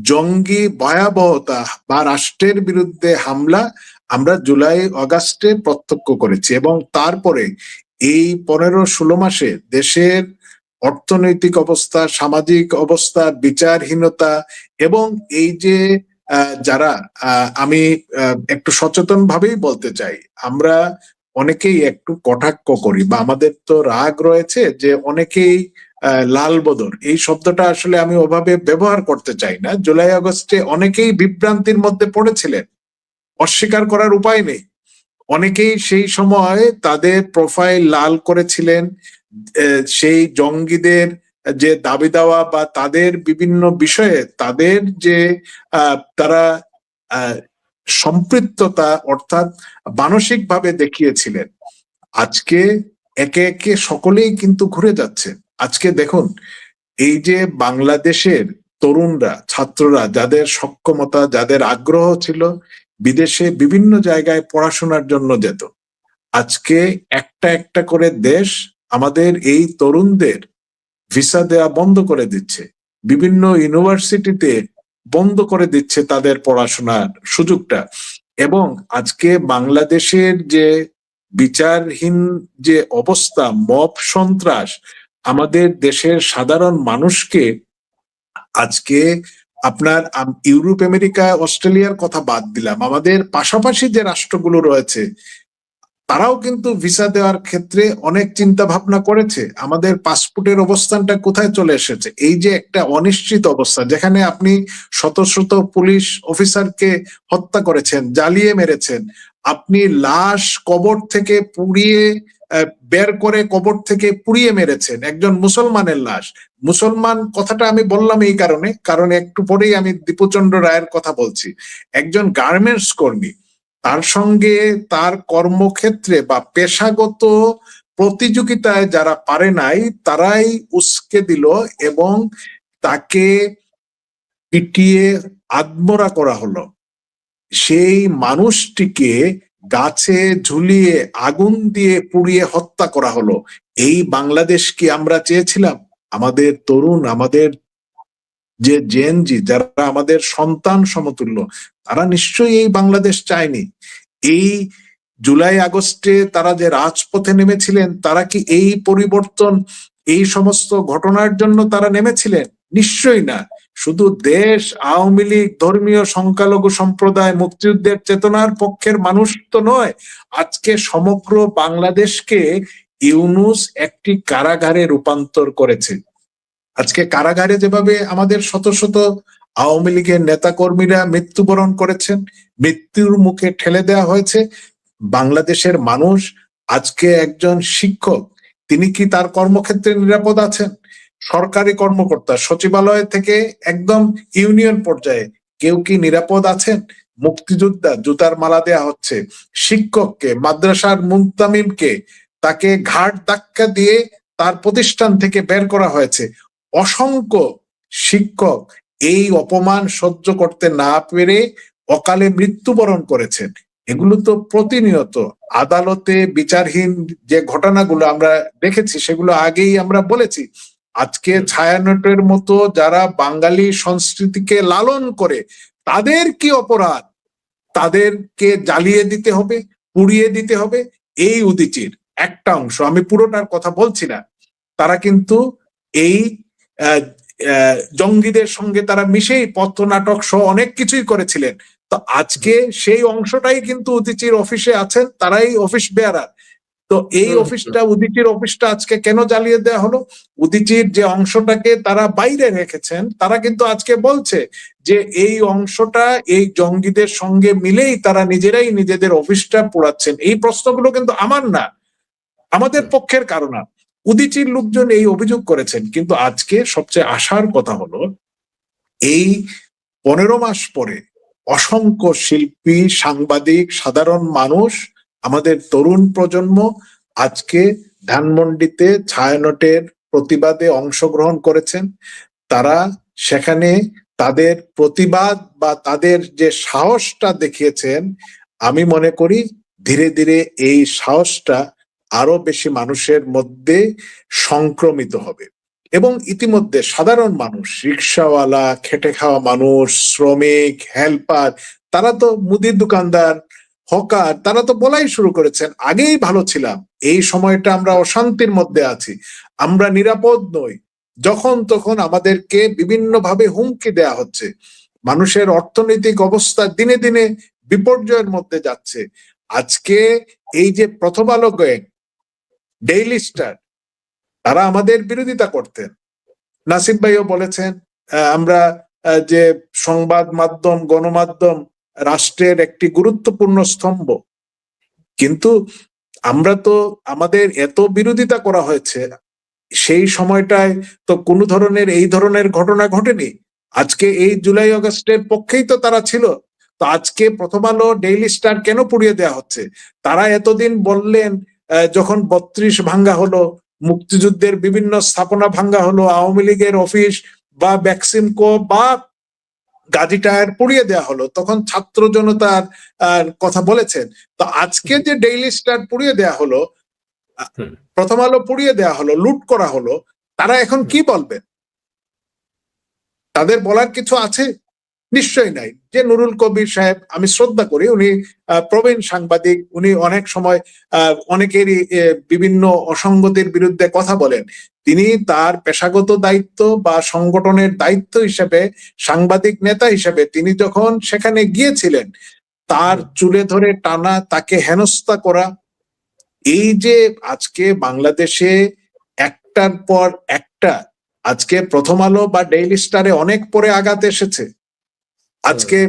জঙ্গি ভয়াবহতা বা রাষ্ট্রের বিরুদ্ধে হামলা আমরা জুলাই আগস্টে প্রত্যক্ষ করেছি। এবং তারপরে এই 15-16 মাসে দেশের অর্থনৈতিক অবস্থা, সামাজিক অবস্থা, বিচারহীনতা এবং এই যে যারা আমি একটু সচেতন ভাবেই বলতে চাই, আমরা অনেকেই একটু কটাক্ষ করি বা আমাদের তো রাগ রয়েছে যে অনেকেই লাল বদর, এই শব্দটা আসলে আমি ওভাবে ব্যবহার করতে চাই না। জুলাই আগস্টে অনেকেই বিভ্রান্তির মধ্যে পড়েছিলেন, অস্বীকার করার উপায় নেই। অনেকেই সেই সময় তাদের প্রোফাইল লাল করেছিলেন, সেই জঙ্গিদের যে দাবি দেওয়া বা তাদের বিভিন্ন বিষয়ে তাদের যে তারা সম্পৃক্ততা অর্থাৎ মানসিকভাবে দেখিয়েছিলেন, আজকে একে একে সকলেই কিন্তু ঘুরে যাচ্ছে। আজকে দেখুন, এই যে বাংলাদেশের তরুণরা, ছাত্ররা, যাদের সক্ষমতা, যাদের আগ্রহ ছিল, বিদেশে বিভিন্ন জায়গায় পড়াশোনার জন্য যেত, আজকে একটা একটা করে দেশ আমাদের এই তরুণদের ভিসা দেওয়া বন্ধ করে দিচ্ছে, বিভিন্ন ইউনিভার্সিটিতে বন্ধ করে দিচ্ছে তাদের পড়াশোনার সুযোগটা। এবং আজকে বাংলাদেশের যে বিচারহীন যে অবস্থা, মব সন্ত্রাস, আমাদের দেশের সাধারণ মানুষকে আজকে আপনার ইউরোপ, আমেরিকা, অস্ট্রেলিয়ার কথা বাদ দিলাম, আমাদের পাশাপাশি যে রাষ্ট্রগুলো রয়েছে তারাও কিন্তু ভিসা দেওয়ার ক্ষেত্রে অনেক চিন্তা ভাবনা করেছে। আমাদের পাসপোর্টের অবস্থানটা কোথায় চলে এসেছে, এই যে একটা অনিশ্চিত অবস্থা, যেখানে আপনি শত শত পুলিশ অফিসারকে হত্যা করেছেন, জ্বালিয়ে মেরেছেন, আপনি লাশ কবর থেকে পুড়িয়ে বের করে কবর থেকে পুড়িয়ে মেরেছেন একজন মুসলমানের লাশ। মুসলমান কথাটা আমি বললাম এই কারণে একটু পরেই আমি দীপুচন্দ্র রায়ের কথা বলছি, একজন গার্মেন্টস কর্মী, তার সঙ্গে তার কর্মক্ষেত্রে বা পেশাগত প্রতিযোগিতায় যারা পারে নাই তারাই উস্কে দিল এবং তাকে পিটিয়ে আত্মরা করা হলো। সেই মানুষটিকে গাছে ঝুলিয়ে আগুন দিয়ে পুড়িয়ে হত্যা করা হলো। এই বাংলাদেশ কি আমরা চেয়েছিলাম? আমাদের তরুণ, আমাদের যে জেনজি, যারা আমাদের সন্তান সমতুল্য, তারা নিশ্চয়ই এই বাংলাদেশ চায়নি। এই জুলাই আগস্টে তারা যে রাজপথে নেমেছিলেন, তারা কি এই পরিবর্তন, এই সমস্ত ঘটনার জন্য তারা নেমেছিলেন? নিশ্চয়ই না। শুধু দেশ, আওয়ামী লীগ, ধর্মীয় সংখ্যালঘু সম্প্রদায়, মুক্তিযুদ্ধের চেতনার পক্ষের মানুষ তো নয়, আজকে সমগ্র বাংলাদেশকে ইউনূস একটি কারাগারে রূপান্তর করেছে। আজকে কারাগারে যেভাবে আমাদের শত শত আওয়ামী লীগের নেতাকর্মীরা মৃত্যুবরণ করেছেন, মৃত্যুর মুখে ঠেলে দেওয়া হয়েছে, বাংলাদেশের মানুষ আজকে একজন শিক্ষক, তিনি কি তার কর্মক্ষেত্রে নিরাপদ আছেন? সরকারি কর্মকর্তা সচিবালয় থেকে একদম ইউনিয়ন পর্যায়ে কেউ কি নিরাপদ আছেন? মুক্তিযোদ্ধা জুতার মালা দেয়া হচ্ছে, শিক্ষককে, মাদ্রাসার মুনতামিমকে তাকে ঘাট ধাক্কা দিয়ে তার প্রতিষ্ঠান থেকে বের করা হয়েছে। অসংখ্য শিক্ষক এই অপমান সহ্য করতে না পেরে অকালে মৃত্যুবরণ করেছেন। এগুলো তো প্রতিনিয়ত আদালতে বিচারহীন যে ঘটনাগুলো আমরা দেখেছি, সেগুলো আগেই আমরা বলেছি। আজকে ছায়ানটের মতো যারা বাঙালি সংস্কৃতিকে লালন করে, তাদের কি অপরাধ তাদেরকে জ্বালিয়ে দিতে হবে, পুড়িয়ে দিতে হবে? এই উদীচীর একটা অংশ, আমি পুরোটার কথা বলছি না, তারা কিন্তু এই জঙ্গিদের সঙ্গে তারা মিশেই পথনাটক সহ অনেক কিছুই করেছিলেন। তো আজকে সেই অংশটাই কিন্তু উদীচীর অফিসে আছেন, তারাই অফিস বেয়ারার। তো এই অফিসটা, উদীচীর অফিসটা আজকে কেন জ্বালিয়ে দেওয়া হলো? উদীচীর যে অংশটাকে তারা বাইরে রেখেছেন, তারা কিন্তু আজকে বলছে যে এই অংশটা এই জঙ্গিদের সঙ্গে মিলেই তারা নিজেরাই নিজেদের অফিসটা পোড়াচ্ছেন। এই প্রশ্নগুলো কিন্তু আমার না, আমাদের পক্ষের কারণ না, উদীচীর লোকজন এই অভিযোগ করেছেন। কিন্তু আজকে সবচেয়ে আশার কথা হলো, এই 15 মাস পরে অসংখ্য শিল্পী, সাংবাদিক, সাধারণ মানুষ, আমাদের তরুণ প্রজন্ম আজকে ধানমন্ডিতে ছায়ানটের প্রতিবাদে অংশগ্রহণ করেছেন। তারা সেখানে তাদের প্রতিবাদ বা তাদের যে সাহসটা দেখিয়েছেন, আমি মনে করি ধীরে ধীরে এই সাহসটা আরো বেশি মানুষের মধ্যে সংক্রমিত হবে। এবং ইতিমধ্যে সাধারণ মানুষ, রিক্সাওয়ালা, খেটে খাওয়া মানুষ, শ্রমিক, হেল্পার, তারা তো মুদির দোকানদার, হকার, তারা তো বলাই শুরু করেছেন আগেই ভালো ছিলাম, এই সময়টা আমরা অশান্তির মধ্যে আছি, আমরা নিরাপদ নই। যখন তখন আমাদেরকে বিভিন্নভাবে হুমকি দেয়া হচ্ছে, মানুষের অর্থনৈতিক অবস্থা দিনে দিনে বিপর্যয়ের মধ্যে যাচ্ছে। আজকে এই যে প্রথম আলো গ্যাং, ডেইলি স্টার, তারা আমাদের বিরোধিতা করতেন। নাসিম ভাইও বলেছেন আমরা যে সংবাদ মাধ্যম, গণমাধ্যম রাষ্ট্রের একটি গুরুত্বপূর্ণ স্তম্ভ, কিন্তু আমরা তো, আমাদের এত বিরোধিতা করা হয়েছে, সেই সময়টায় তো কোনো ধরনের এই ধরনের ঘটনা ঘটেনি। আজকে এই জুলাই আগস্টের পক্ষেই তো তারা ছিল। তো আজকে প্রথম আলো, ডেইলি স্টার কেন পুড়িয়ে দেওয়া হচ্ছে? তারা এতদিন বললেন, যখন 32 ভাঙ্গা হলো, মুক্তিযুদ্ধের বিভিন্ন স্থাপনা ভাঙ্গা হলো, আওয়ামী লীগের অফিস বা বেক্সিমকো বা গাজী টায়ার পুড়িয়ে দেওয়া হলো, তখন ছাত্র জনতার কথা বলেছেন। তো আজকে যে ডেইলি স্টার পুড়িয়ে দেওয়া হলো, প্রথম আলো পুড়িয়ে দেওয়া হলো, লুট করা হলো, তারা এখন কি বলবেন? তাদের বলার কিছু আছে? নিশ্চয়ই নাই। যে নুরুল কবির সাহেব, আমি শ্রদ্ধা করি, উনি প্রবীণ সাংবাদিক, উনি অনেক সময় অনেকেরই বিভিন্ন অসঙ্গতির বিরুদ্ধে কথা বলেন। তিনি তার পেশাগত দায়িত্ব বা সংগঠনের দায়িত্ব হিসেবে, সাংবাদিক নেতা হিসেবে তিনি যখন সেখানে গিয়েছিলেন, তার চুলে ধরে টানা, তাকে হেনস্থা করা, এই যে আজকে বাংলাদেশে একটার পর একটা, আজকে প্রথম আলো বা ডেইলি স্টারে অনেক পরে আঘাত এসেছে। আজকে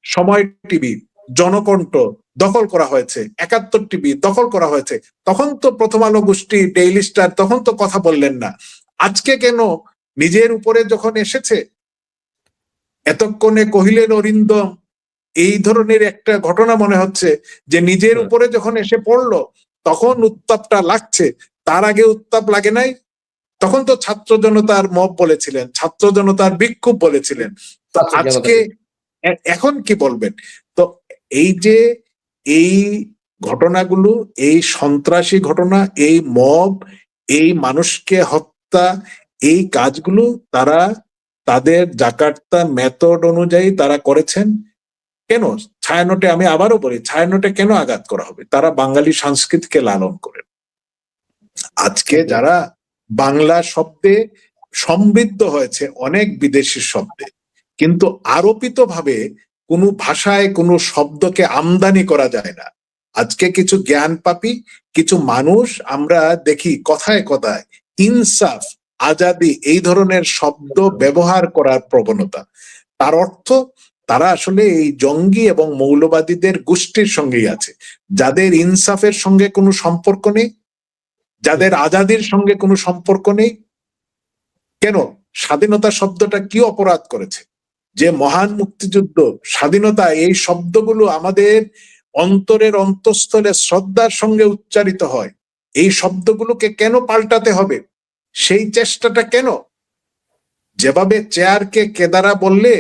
সময় টিভি, জনকণ্ঠ দখল করা হয়েছে, 71 টিভি দখল করা হয়েছে। তখন তো প্রথম আলো গোষ্ঠী, ডেইলি স্টার তখন তো কথা বললেন না। আজকে কেন নিজের উপরে যখন এসেছে, এতক্ষণে কহিলেন অরিন্দম, এই ধরনের একটা ঘটনা মনে হচ্ছে যে নিজের উপরে যখন এসে পড়লো তখন উত্তাপটা লাগছে, তার আগে উত্তাপ লাগে নাই? তখন তো ছাত্র জনতার মব বলেছিলেন, ছাত্র জনতার বিক্ষোভ বলেছিলেন। তো আজকে এখন কি বলবেন? তো এই যে এই ঘটনাগুলো, এই সন্ত্রাসী ঘটনা, এই মব, এই মানুষকে হত্যা, এই কাজগুলো তারা তাদের জাকার্তা মেথড অনুযায়ী তারা করেছেন। কেন ছায়ানটে, আমি আবারও বলি, ছায়ানটে কেন আঘাত করা হবে? তারা বাঙালি সংস্কৃতিকে লালন করেন। আজকে যারা বাংলা শব্দে সমৃদ্ধ হয়েছে অনেক বিদেশি শব্দে, কিন্তু আরোপিত ভাবে কোনো ভাষায় কোনো শব্দকে আমদানি করা যায় না। আজকে কিছু জ্ঞান পাপী, কিছু মানুষ আমরা দেখি কথায় কথায় ইনসাফ, আজাদি, এই ধরনের শব্দ ব্যবহার করার প্রবণতা। তার অর্থ তারা আসলে এই জঙ্গি এবং মৌলবাদীদের গোষ্ঠীর সঙ্গেই আছে, যাদের ইনসাফের সঙ্গে কোনো সম্পর্ক নেই, যাদের আজাদির সঙ্গে কোনো সম্পর্ক নেই। কেন? স্বাধীনতা শব্দটা কি অপরাধ করেছে? যে মহান মুক্তিযুদ্ধ, স্বাধীনতা, এই শব্দগুলো আমাদের অন্তরের অন্তঃস্থলে শ্রদ্ধার সঙ্গে উচ্চারিত হয়। এই শব্দগুলোকে কেন পাল্টাতে হবে? সেই চেষ্টাটা কেন? যেভাবে চেয়ারকে কেদারা বললে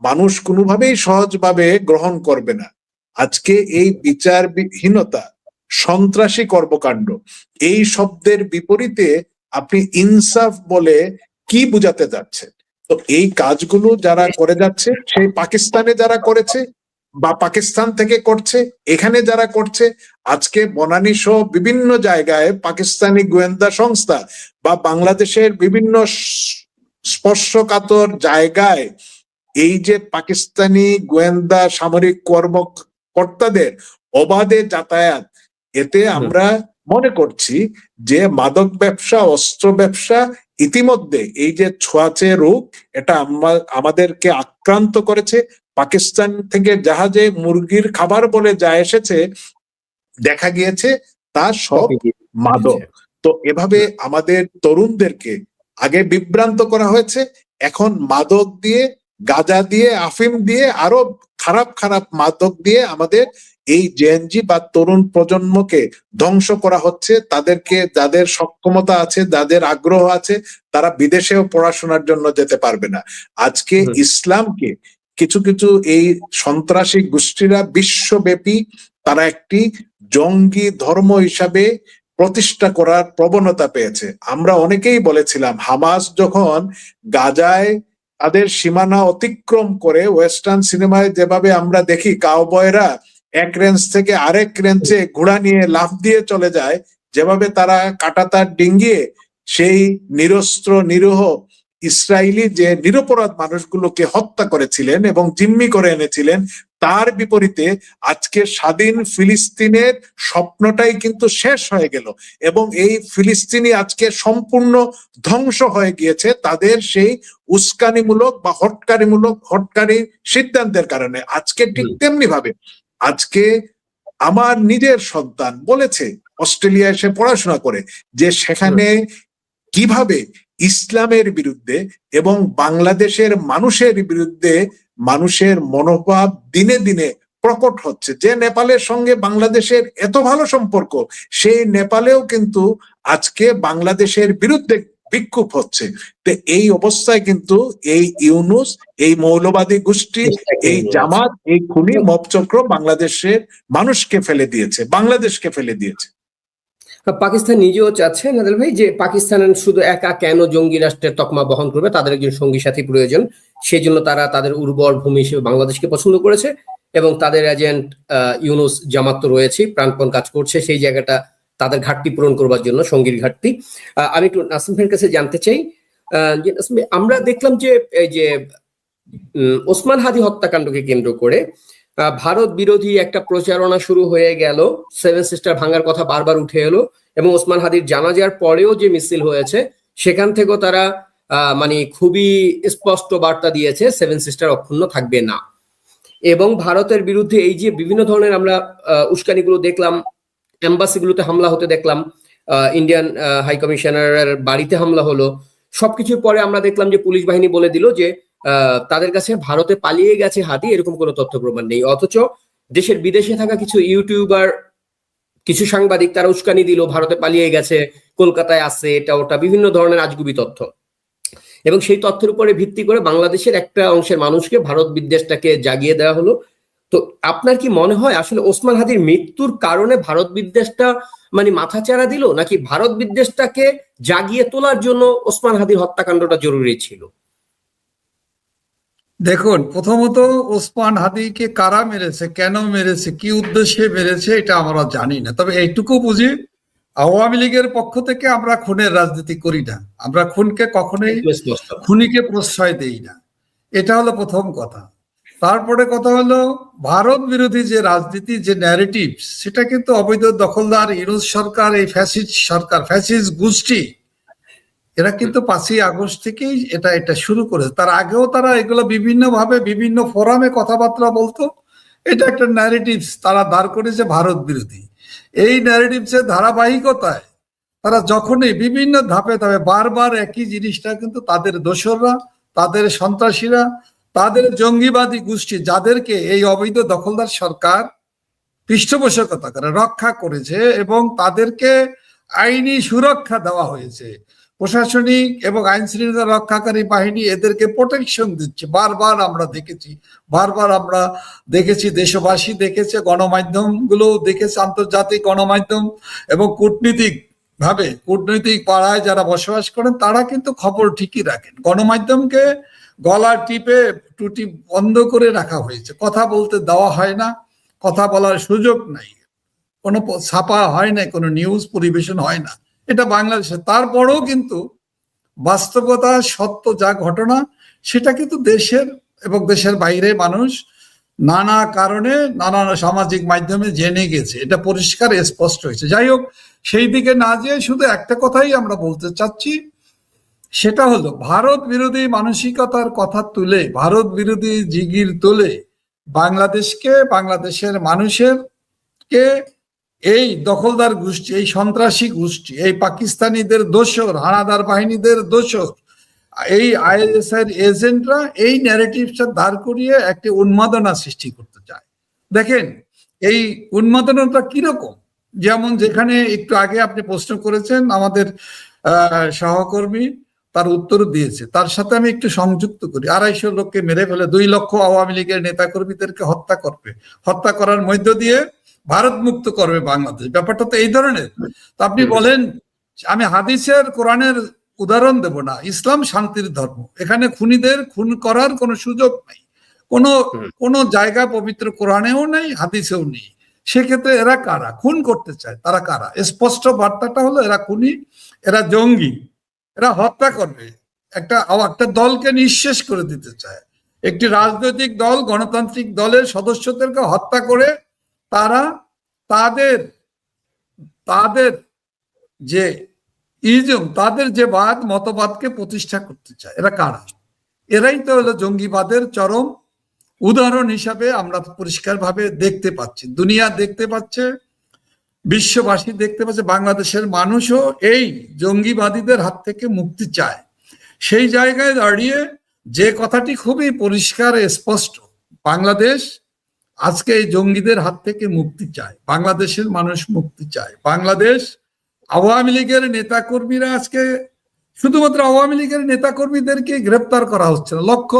মানুষ কোনোভাবেই সহজভাবে গ্রহণ করবে না, আজকে এই বিচারহীনতা, সন্ত্রাসী কর্মকাণ্ড, এই শব্দের বিপরীতে আপনি ইনসাফ বলে কি বুঝাতে যাচ্ছেন? তো এই কাজগুলো যারা করে যাচ্ছে, সেই পাকিস্তানে যারা করেছে বা পাকিস্তান থেকে করছে, এখানে যারা করছে, আজকে বনানী সহ বিভিন্ন জায়গায় পাকিস্তানি গোয়েন্দা সংস্থা বা বাংলাদেশের বিভিন্ন স্পর্শকাতর জায়গায় এই যে পাকিস্তানি গোয়েন্দা সামরিক কর্মকর্তাদের অবাধে যাতায়াত, এতে আমরা মনে করছি যে মাদক ব্যবসা, অস্ত্র ব্যবসা ইতিমধ্যে এই যে ছোঁয়াচে রোগ, এটা আমাদেরকে আক্রান্ত করেছে। পাকিস্তান থেকে জাহাজে মুরগির খাবার বলে যা এসেছে দেখা গিয়েছে তা সব মাদক। তো এভাবে আমাদের তরুণদেরকে আগে বিভ্রান্ত করা হয়েছে, এখন মাদক দিয়ে, গাঁজা দিয়ে, আফিম দিয়ে, আরো খারাপ খারাপ মাদক দিয়ে আমাদের এই জেএনজি বা তরুণ প্রজন্মকে ধ্বংস করা হচ্ছে। তাদেরকে, যাদের সক্ষমতা আছে, যাদের আগ্রহ আছে, তারা বিদেশেও পড়াশোনার জন্য যেতে পারবে না। আজকে ইসলামকে কিছু কিছু এই সন্ত্রাসী গোষ্ঠীরা বিশ্বব্যাপী তারা একটি জঙ্গি ধর্ম হিসাবে প্রতিষ্ঠা করার প্রবণতা পেয়েছে। আমরা অনেকেই বলেছিলাম, হামাস যখন গাজায় তাদের সীমানা অতিক্রম করে, ওয়েস্টার্ন সিনেমায় যেভাবে আমরা দেখি কাউবয়রা এক রেঞ্জ থেকে আরেক রেঞ্জে ঘোড়া নিয়ে লাফ দিয়ে চলে যায়, যেভাবে তারা কাঁটাতার ডিঙ্গিয়ে সেই নিরস্ত্র নিরীহ ইসরায়েলি যে নিরপরাধ মানুষগুলোকে হত্যা করেছিলেন এবং জিম্মি করে এনেছিলেন, তার বিপরীতে আজকে স্বাধীন ফিলিস্তিনের স্বপ্নটাই কিন্তু শেষ হয়ে গেল এবং এই ফিলিস্তিনি আজকে সম্পূর্ণ ধ্বংস হয়ে গিয়েছে তাদের সেই উস্কানিমূলক বা হটকারী সিদ্ধান্তের কারণে। আজকে ঠিক তেমনি ভাবে আজকে আমার নিজের সন্তান বলেছে অস্ট্রেলিয়া এসে পড়াশোনা করে যে সেখানে কিভাবে ইসলামের বিরুদ্ধে এবং বাংলাদেশের মানুষের বিরুদ্ধে মানুষের মনোভাব দিনে দিনে প্রকট হচ্ছে। যে নেপালের সঙ্গে বাংলাদেশের এত ভালো সম্পর্ক, সেই নেপালেও কিন্তু আজকে বাংলাদেশের বিরুদ্ধে বিক্ষোভ হচ্ছে। তো এই অবস্থায় কিন্তু এই ইউনুস, এই মৌলবাদী গোষ্ঠী, এই জামাত, এই খুনি মবচক্র বাংলাদেশের মানুষকে ফেলে দিয়েছে, বাংলাদেশকে ফেলে দিয়েছে। পাকিস্তান নিজেও চাচ্ছে নাদেল ভাই যে পাকিস্তান শুধু একা কেন জঙ্গি রাষ্ট্রের তকমা বহন করবে, তাদের একজন সঙ্গী সাথী প্রয়োজন। সেই জন্য তারা তাদের উর্বর ভূমি হিসেবে বাংলাদেশকে পছন্দ করেছে এবং তাদের এজেন্ট ইউনুস জামাত তো রয়েছে, প্রাণপণ কাজ করছে সেই জায়গাটা তাদের ঘাটতি পূরণ করবার জন্য, সঙ্গীর ঘাটতি। আমি একটু নাসিম ভাইয়ের কাছে জানতে চাই যে নাসিম ভাই, আমরা দেখলাম যে এই যে ওসমান হাদি হত্যাকাণ্ডকে কেন্দ্র করে ভারত বিরোধী একটা প্রচারণা শুরু হয়ে গেল। সেভেন সিস্টার ভাঙার কথা বারবার উঠে এলো এবং ওসমান হাদির জানাজার পরেও যে মিছিল হয়েছে সেখান থেকেও তারা মানে খুবই স্পষ্ট বার্তা দিয়েছে সেভেন সিস্টার অক্ষুণ্ণ থাকবে না। এবং ভারতের বিরুদ্ধে এই যে বিভিন্ন ধরনের আমরা উস্কানিগুলো দেখলাম, এম্বাসিগুলোতে হামলা হতে দেখলাম, ইন্ডিয়ান হাই কমিশনারের বাড়িতে হামলা হলো, সবকিছুর পরে আমরা দেখলাম যে পুলিশ বাহিনী বলে দিল যে তাদের কাছে ভারতে পালিয়ে গেছে হাদি, এরকম কোনো তথ্য প্রমাণ নেই। অথচ দেশের বিদেশে থাকা কিছু ইউটিউবার, কিছু সাংবাদিক তারা উস্কানি দিল ভারতে পালিয়ে গেছে, কলকাতায় আছে, এটা ওটা বিভিন্ন ধরনের আজগুবি তথ্য। এবং সেই তথ্যের উপরে ভিত্তি করে বাংলাদেশের একটা অংশের মানুষকে ভারত বিদ্বেষটাকে জাগিয়ে দেওয়া হলো। তো আপনার কি মনে হয় আসলে ওসমান হাদির মৃত্যুর কারণে ভারত বিদ্বেষটা মানে মাথাচাড়া দিল, নাকি ভারত বিদ্বেষটাকে জাগিয়ে তোলার জন্য ওসমান হাদির হত্যাকাণ্ডটা জরুরি ছিল? দেখুন, প্রথমত ওসমান হাদিকে কারা মেরেছে, কেন মেরেছে, কি উদ্দেশ্যে মেরেছে এটা আমরা জানি না। তবে এইটুকু বুঝি, আওয়ামী লীগের পক্ষ থেকে আমরা খুনের রাজনীতি করি না, আমরা খুনকে কখনোই খুনিকে প্রশ্রয় দেই না। এটা হলো প্রথম কথা। তারপরে কথা হলো ভারত বিরোধী যে রাজনীতি, যে ন্যারেটিভ, সেটা কিন্তু অবৈধ দখলদার ইউনুস সরকার, এই ফ্যাসিস্ট সরকার, ফ্যাসিস্ট গোষ্ঠী, এরা কিন্তু 5ই আগস্ট থেকেই এটা শুরু করেছে। তার আগেও তারা এগুলো বিভিন্ন ভাবে বিভিন্ন ফোরামে কথাবার্তা বলতো। এটা একটা ন্যারেটিভ তারা দাঁড় করেছে ভারত বিরোধী। এই ন্যারেটিভসের ধারাবাহিকতায় তারা যখনই বিভিন্ন ধাপে ধাপে বারবার একই জিনিসটা, কিন্তু তাদের দোসররা, তাদের সন্ত্রাসীরা, তাদের জঙ্গিবাদী গোষ্ঠী, যাদেরকে এই অবৈধ দখলদার সরকার পৃষ্ঠপোষকতা করে রক্ষা করেছে এবং তাদেরকে আইনি সুরক্ষা দেওয়া হয়েছে, প্রশাসনিক এবং আইন শৃঙ্খলা রক্ষাকারী বাহিনী এদেরকে প্রোটেকশন দিচ্ছে। বারবার আমরা দেখেছি, দেশবাসী দেখেছে, গণমাধ্যম গুলো দেখেছে, আন্তর্জাতিক গণমাধ্যম এবং কূটনৈতিক পাড়ায় যারা বসবাস করেন তারা কিন্তু খবর ঠিকই রাখেন। গণমাধ্যমকে গলা টিপে টুটি বন্ধ করে রাখা হয়েছে, কথা বলতে দেওয়া হয় না, কথা বলার সুযোগ নাই, কোনো ছাপা হয় না, কোনো নিউজ পরিবেশন হয় না, এটা বাংলাদেশে। তারপরেও কিন্তু বাস্তবতা, সত্য যা ঘটনা, সেটা কিন্তু দেশের এবং দেশের বাইরে মানুষ নানা কারণে নানা সামাজিক মাধ্যমে জেনে গেছে, এটা পরিষ্কার স্পষ্ট হয়েছে। যাই হোক, সেই দিকে না যেয়ে শুধু একটা কথাই আমরা বলতে চাচ্ছি, সেটা হলো ভারত বিরোধী মানসিকতার কথা তুলে, ভারত বিরোধী জিগির তুলে বাংলাদেশকে, বাংলাদেশের মানুষের কে এই দখলদার গোষ্ঠী, এই সন্ত্রাসী গোষ্ঠী, এই পাকিস্তানিদের দোসর, হানাদার বাহিনীদের দোসর, এই আইএসআই এজেন্টরা এই ন্যারেটিভটা দাঁড় করিয়ে একটি উন্মাদনা সৃষ্টি করতে চায়। দেখেন এই উন্মাদনাটা কিরকম, যেমন যেখানে একটু আগে আপনি প্রশ্ন করেছেন, আমাদের সহকর্মী তার উত্তর দিয়েছে, তার সাথে আমি একটু সংযুক্ত করি। 250 লোককে মেরে ফেলে 2 লক্ষ আওয়ামী লীগের নেতাকর্মীদেরকে হত্যা করবে, হত্যা করার মধ্য দিয়ে ভারত মুক্ত করবে বাংলাদেশ, ব্যাপারটা তো এই ধরনের। তো আপনি বলেন, আমি হাদিসের কোরআনের উদাহরণ দেব না, ইসলাম শান্তির ধর্ম, এখানে খুনিদের খুন করার কোনো সুযোগ নাই, কোনো জায়গা পবিত্র কোরআনেও নেই, হাদিসেও নেই। সেক্ষেত্রে এরা কারা খুন করতে চায়, তারা কারা? স্পষ্ট বার্তাটা হলো এরা খুনি, এরা জঙ্গি, এরা হত্যা করবে, একটা দলকে নিঃশেষ করে দিতে চায়। একটি রাজনৈতিক দল, গণতান্ত্রিক দলের সদস্যদেরকে হত্যা করে তারা তাদের যে তাদের যে মতবাদকে প্রতিষ্ঠা করতে চায়। এরা কারা? এরাই তো হলো জঙ্গিবাদের চরম উদাহরণ হিসাবে আমরা পরিষ্কারভাবে দেখতে পাচ্ছি, দুনিয়া দেখতে পাচ্ছে, বিশ্ববাসী দেখতে পাচ্ছে, বাংলাদেশের মানুষও এই জঙ্গিবাদীদের হাত থেকে মুক্তি চায়। সেই জায়গায় দাঁড়িয়ে যে কথাটি খুবই পরিষ্কার স্পষ্ট, বাংলাদেশ আজকে এই জঙ্গিদের হাত থেকে মুক্তি চায়, বাংলাদেশের মানুষ মুক্তি চায়। বাংলাদেশ আওয়ামী লীগের নেতাকর্মীরা আজকে শুধুমাত্র আওয়ামী লীগের নেতাকর্মীদেরকে গ্রেপ্তার করা হচ্ছে না, লক্ষ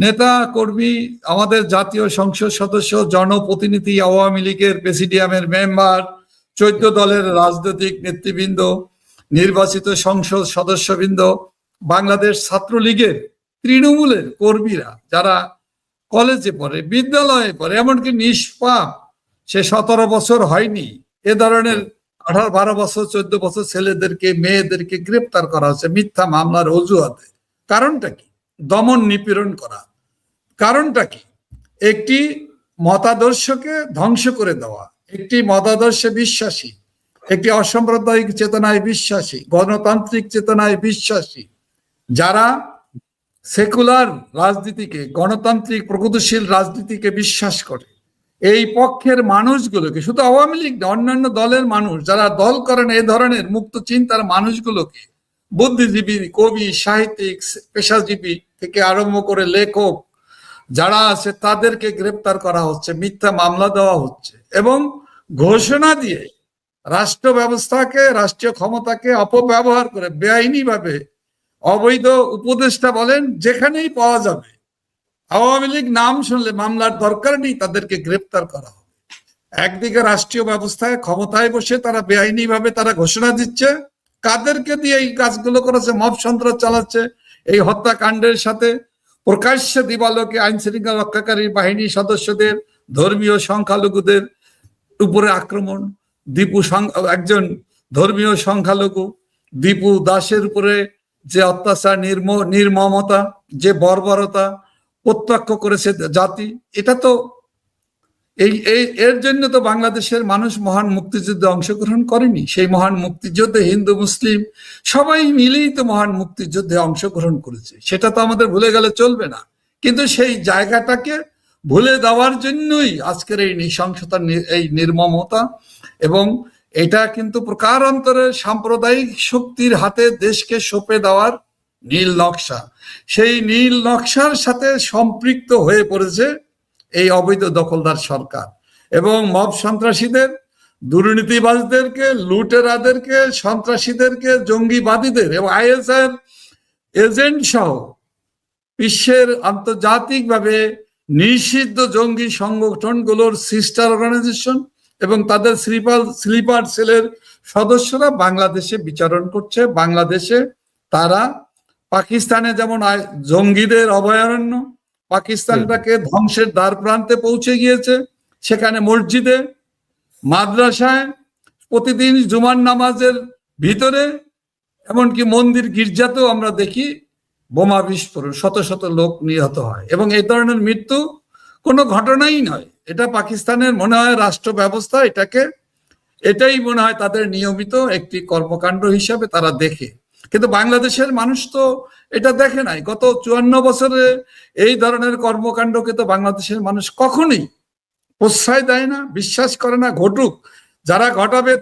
নেতা কর্মী, আমাদের জাতীয় সংসদ সদস্য, জনপ্রতিনিধি, আওয়ামী লীগের প্রেসিডিয়ামের মেম্বার, 14 দলের রাজনৈতিক নেতৃবৃন্দ, নির্বাচিত সংসদ সদস্যবৃন্দ, বাংলাদেশ ছাত্রলীগের, তৃণমূলের কর্মীরা, যারা কলেজে পড়ে, বিদ্যালয়ে পড়ে, এমনকি নিষ্পাপ, সে 17 বছর হয়নি, এ ধরনের 18, 12 বছর, 14 বছর ছেলেদেরকে, মেয়েদেরকে গ্রেপ্তার করা হচ্ছে মিথ্যা মামলার অজুহাতে। কারণটা কি? দমন নিপীড়ন করা। কারণটা কি? একটি মতাদর্শকে ধ্বংস করে দেওয়া, একটি মতাদর্শে বিশ্বাসী, একটি অসাম্প্রদায়িক চেতনায় বিশ্বাসী, গণতান্ত্রিক চেতনায় বিশ্বাসী, যারা সেকুলার রাজনীতিকে, গণতান্ত্রিক প্রগতিশীল রাজনীতিকে বিশ্বাস করে, এই পক্ষের মানুষগুলোকে, শুধু আওয়ামী লীগ না, অন্যান্য দলের মানুষ যারা দল করেন, এই ধরনের মুক্ত চিন্তার মানুষগুলোকে, বুদ্ধিজীবী, কবি, সাহিত্যিক, পেশাজীবী থেকে আরম্ভ করে লেখক যারা আছে, তাদেরকে গ্রেপ্তার করা হচ্ছে, মিথ্যা মামলা দেওয়া হচ্ছে, এবং ঘোষণা দিয়ে রাষ্ট্র ব্যবস্থাকে, রাষ্ট্রীয় ক্ষমতাকে অপব্যবহার করে বেআইনি ভাবে অবৈধ উপদেষ্টা বলেন যেখানেই পাওয়া যাবে, আওয়ামী লীগ নাম শুনলে মামলার দরকার নেই, তাদেরকে গ্রেপ্তার করা হবে। একদিকে রাষ্ট্রীয় ব্যবস্থায় ক্ষমতায় বসে তারা বেআইনি ভাবে তারা ঘোষণা দিচ্ছে, কাদেরকে দিয়ে এই কাজগুলো করেছে, মব সন্ত্রাস চালাচ্ছে, এই হত্যাকাণ্ডের সাথে প্রকাশ্যে দিবালোকে আইন শৃঙ্খলা রক্ষাকারী বাহিনী সদস্যদের, ধর্মীয় সংখ্যালঘুদের উপরে আক্রমণ, একজন ধর্মীয় সংখ্যালঘু দীপু দাসের উপরে যে অত্যাচার, নির্মমতা, যে বর্বরতা প্রত্যক্ষ করেছে জাতি, এটা তো এর জন্য তো বাংলাদেশের মানুষ মহান মুক্তিযুদ্ধে অংশগ্রহণ করেনি। সেই মহান মুক্তিযুদ্ধে হিন্দু মুসলিম সবাই মিলেই তো মহান মুক্তিযুদ্ধে অংশগ্রহণ করেছে, সেটা তো আমাদের ভুলে গেলে চলবে না। কিন্তু সেই জায়গাটাকে ভুলে দেওয়ার জন্যই আজকের এই নৃশংসতা, এই নির্মমতা, এবং এটা কিন্তু প্রকারান্তরে সাম্প্রদায়িক শক্তির হাতে দেশকে সঁপে দেওয়ার নীল নকশা। সেই নীল নকশার সাথে সম্পৃক্ত হয়ে পড়েছে এই অবৈধ দখলদার সরকার, এবং মব সন্ত্রাসীদের, দুর্নীতিবাজদেরকে, লুটেরাদেরকে, সন্ত্রাসীদেরকে, জঙ্গিবাদীদের এবং আইএসআই এজেন্ট সহ বিশ্বের আন্তর্জাতিকভাবে নিষিদ্ধ জঙ্গি সংগঠনগুলোর সিস্টার অর্গানাইজেশন এবং তাদের স্লিপার সেলের সদস্যরা বাংলাদেশে বিচরণ করছে। বাংলাদেশে তারা পাকিস্তানে যেমন জঙ্গিদের অভয়ারণ্য, পাকিস্তানটাকে ধ্বংসের দ্বার প্রান্তে পৌঁছে গিয়েছে, সেখানে মসজিদে, মাদ্রাসায়, প্রতিদিন জুমার নামাজের ভিতরে, এমনকি মন্দির গির্জাতেও আমরা দেখি বোমা বিস্ফোরণ, শত শত লোক নিহত হয়, এবং এই ধরনের মৃত্যু কোনো ঘটনাই নয়। এটা পাকিস্তানের মনে হয় রাষ্ট্র ব্যবস্থা এটাই মনে হয় তাদের নিয়মিত একটি কর্মকাণ্ড হিসাবে তারা দেখে। কিন্তু বাংলাদেশের মানুষ তো এটা দেখে নাই। গত 54 বছরে এই ধরনের কর্মকাণ্ডকে তো বাংলাদেশের মানুষ কখনোই প্রশ্রয় দেয় না, বিশ্বাস করে না। ঘটুক, যারা ঘটাবে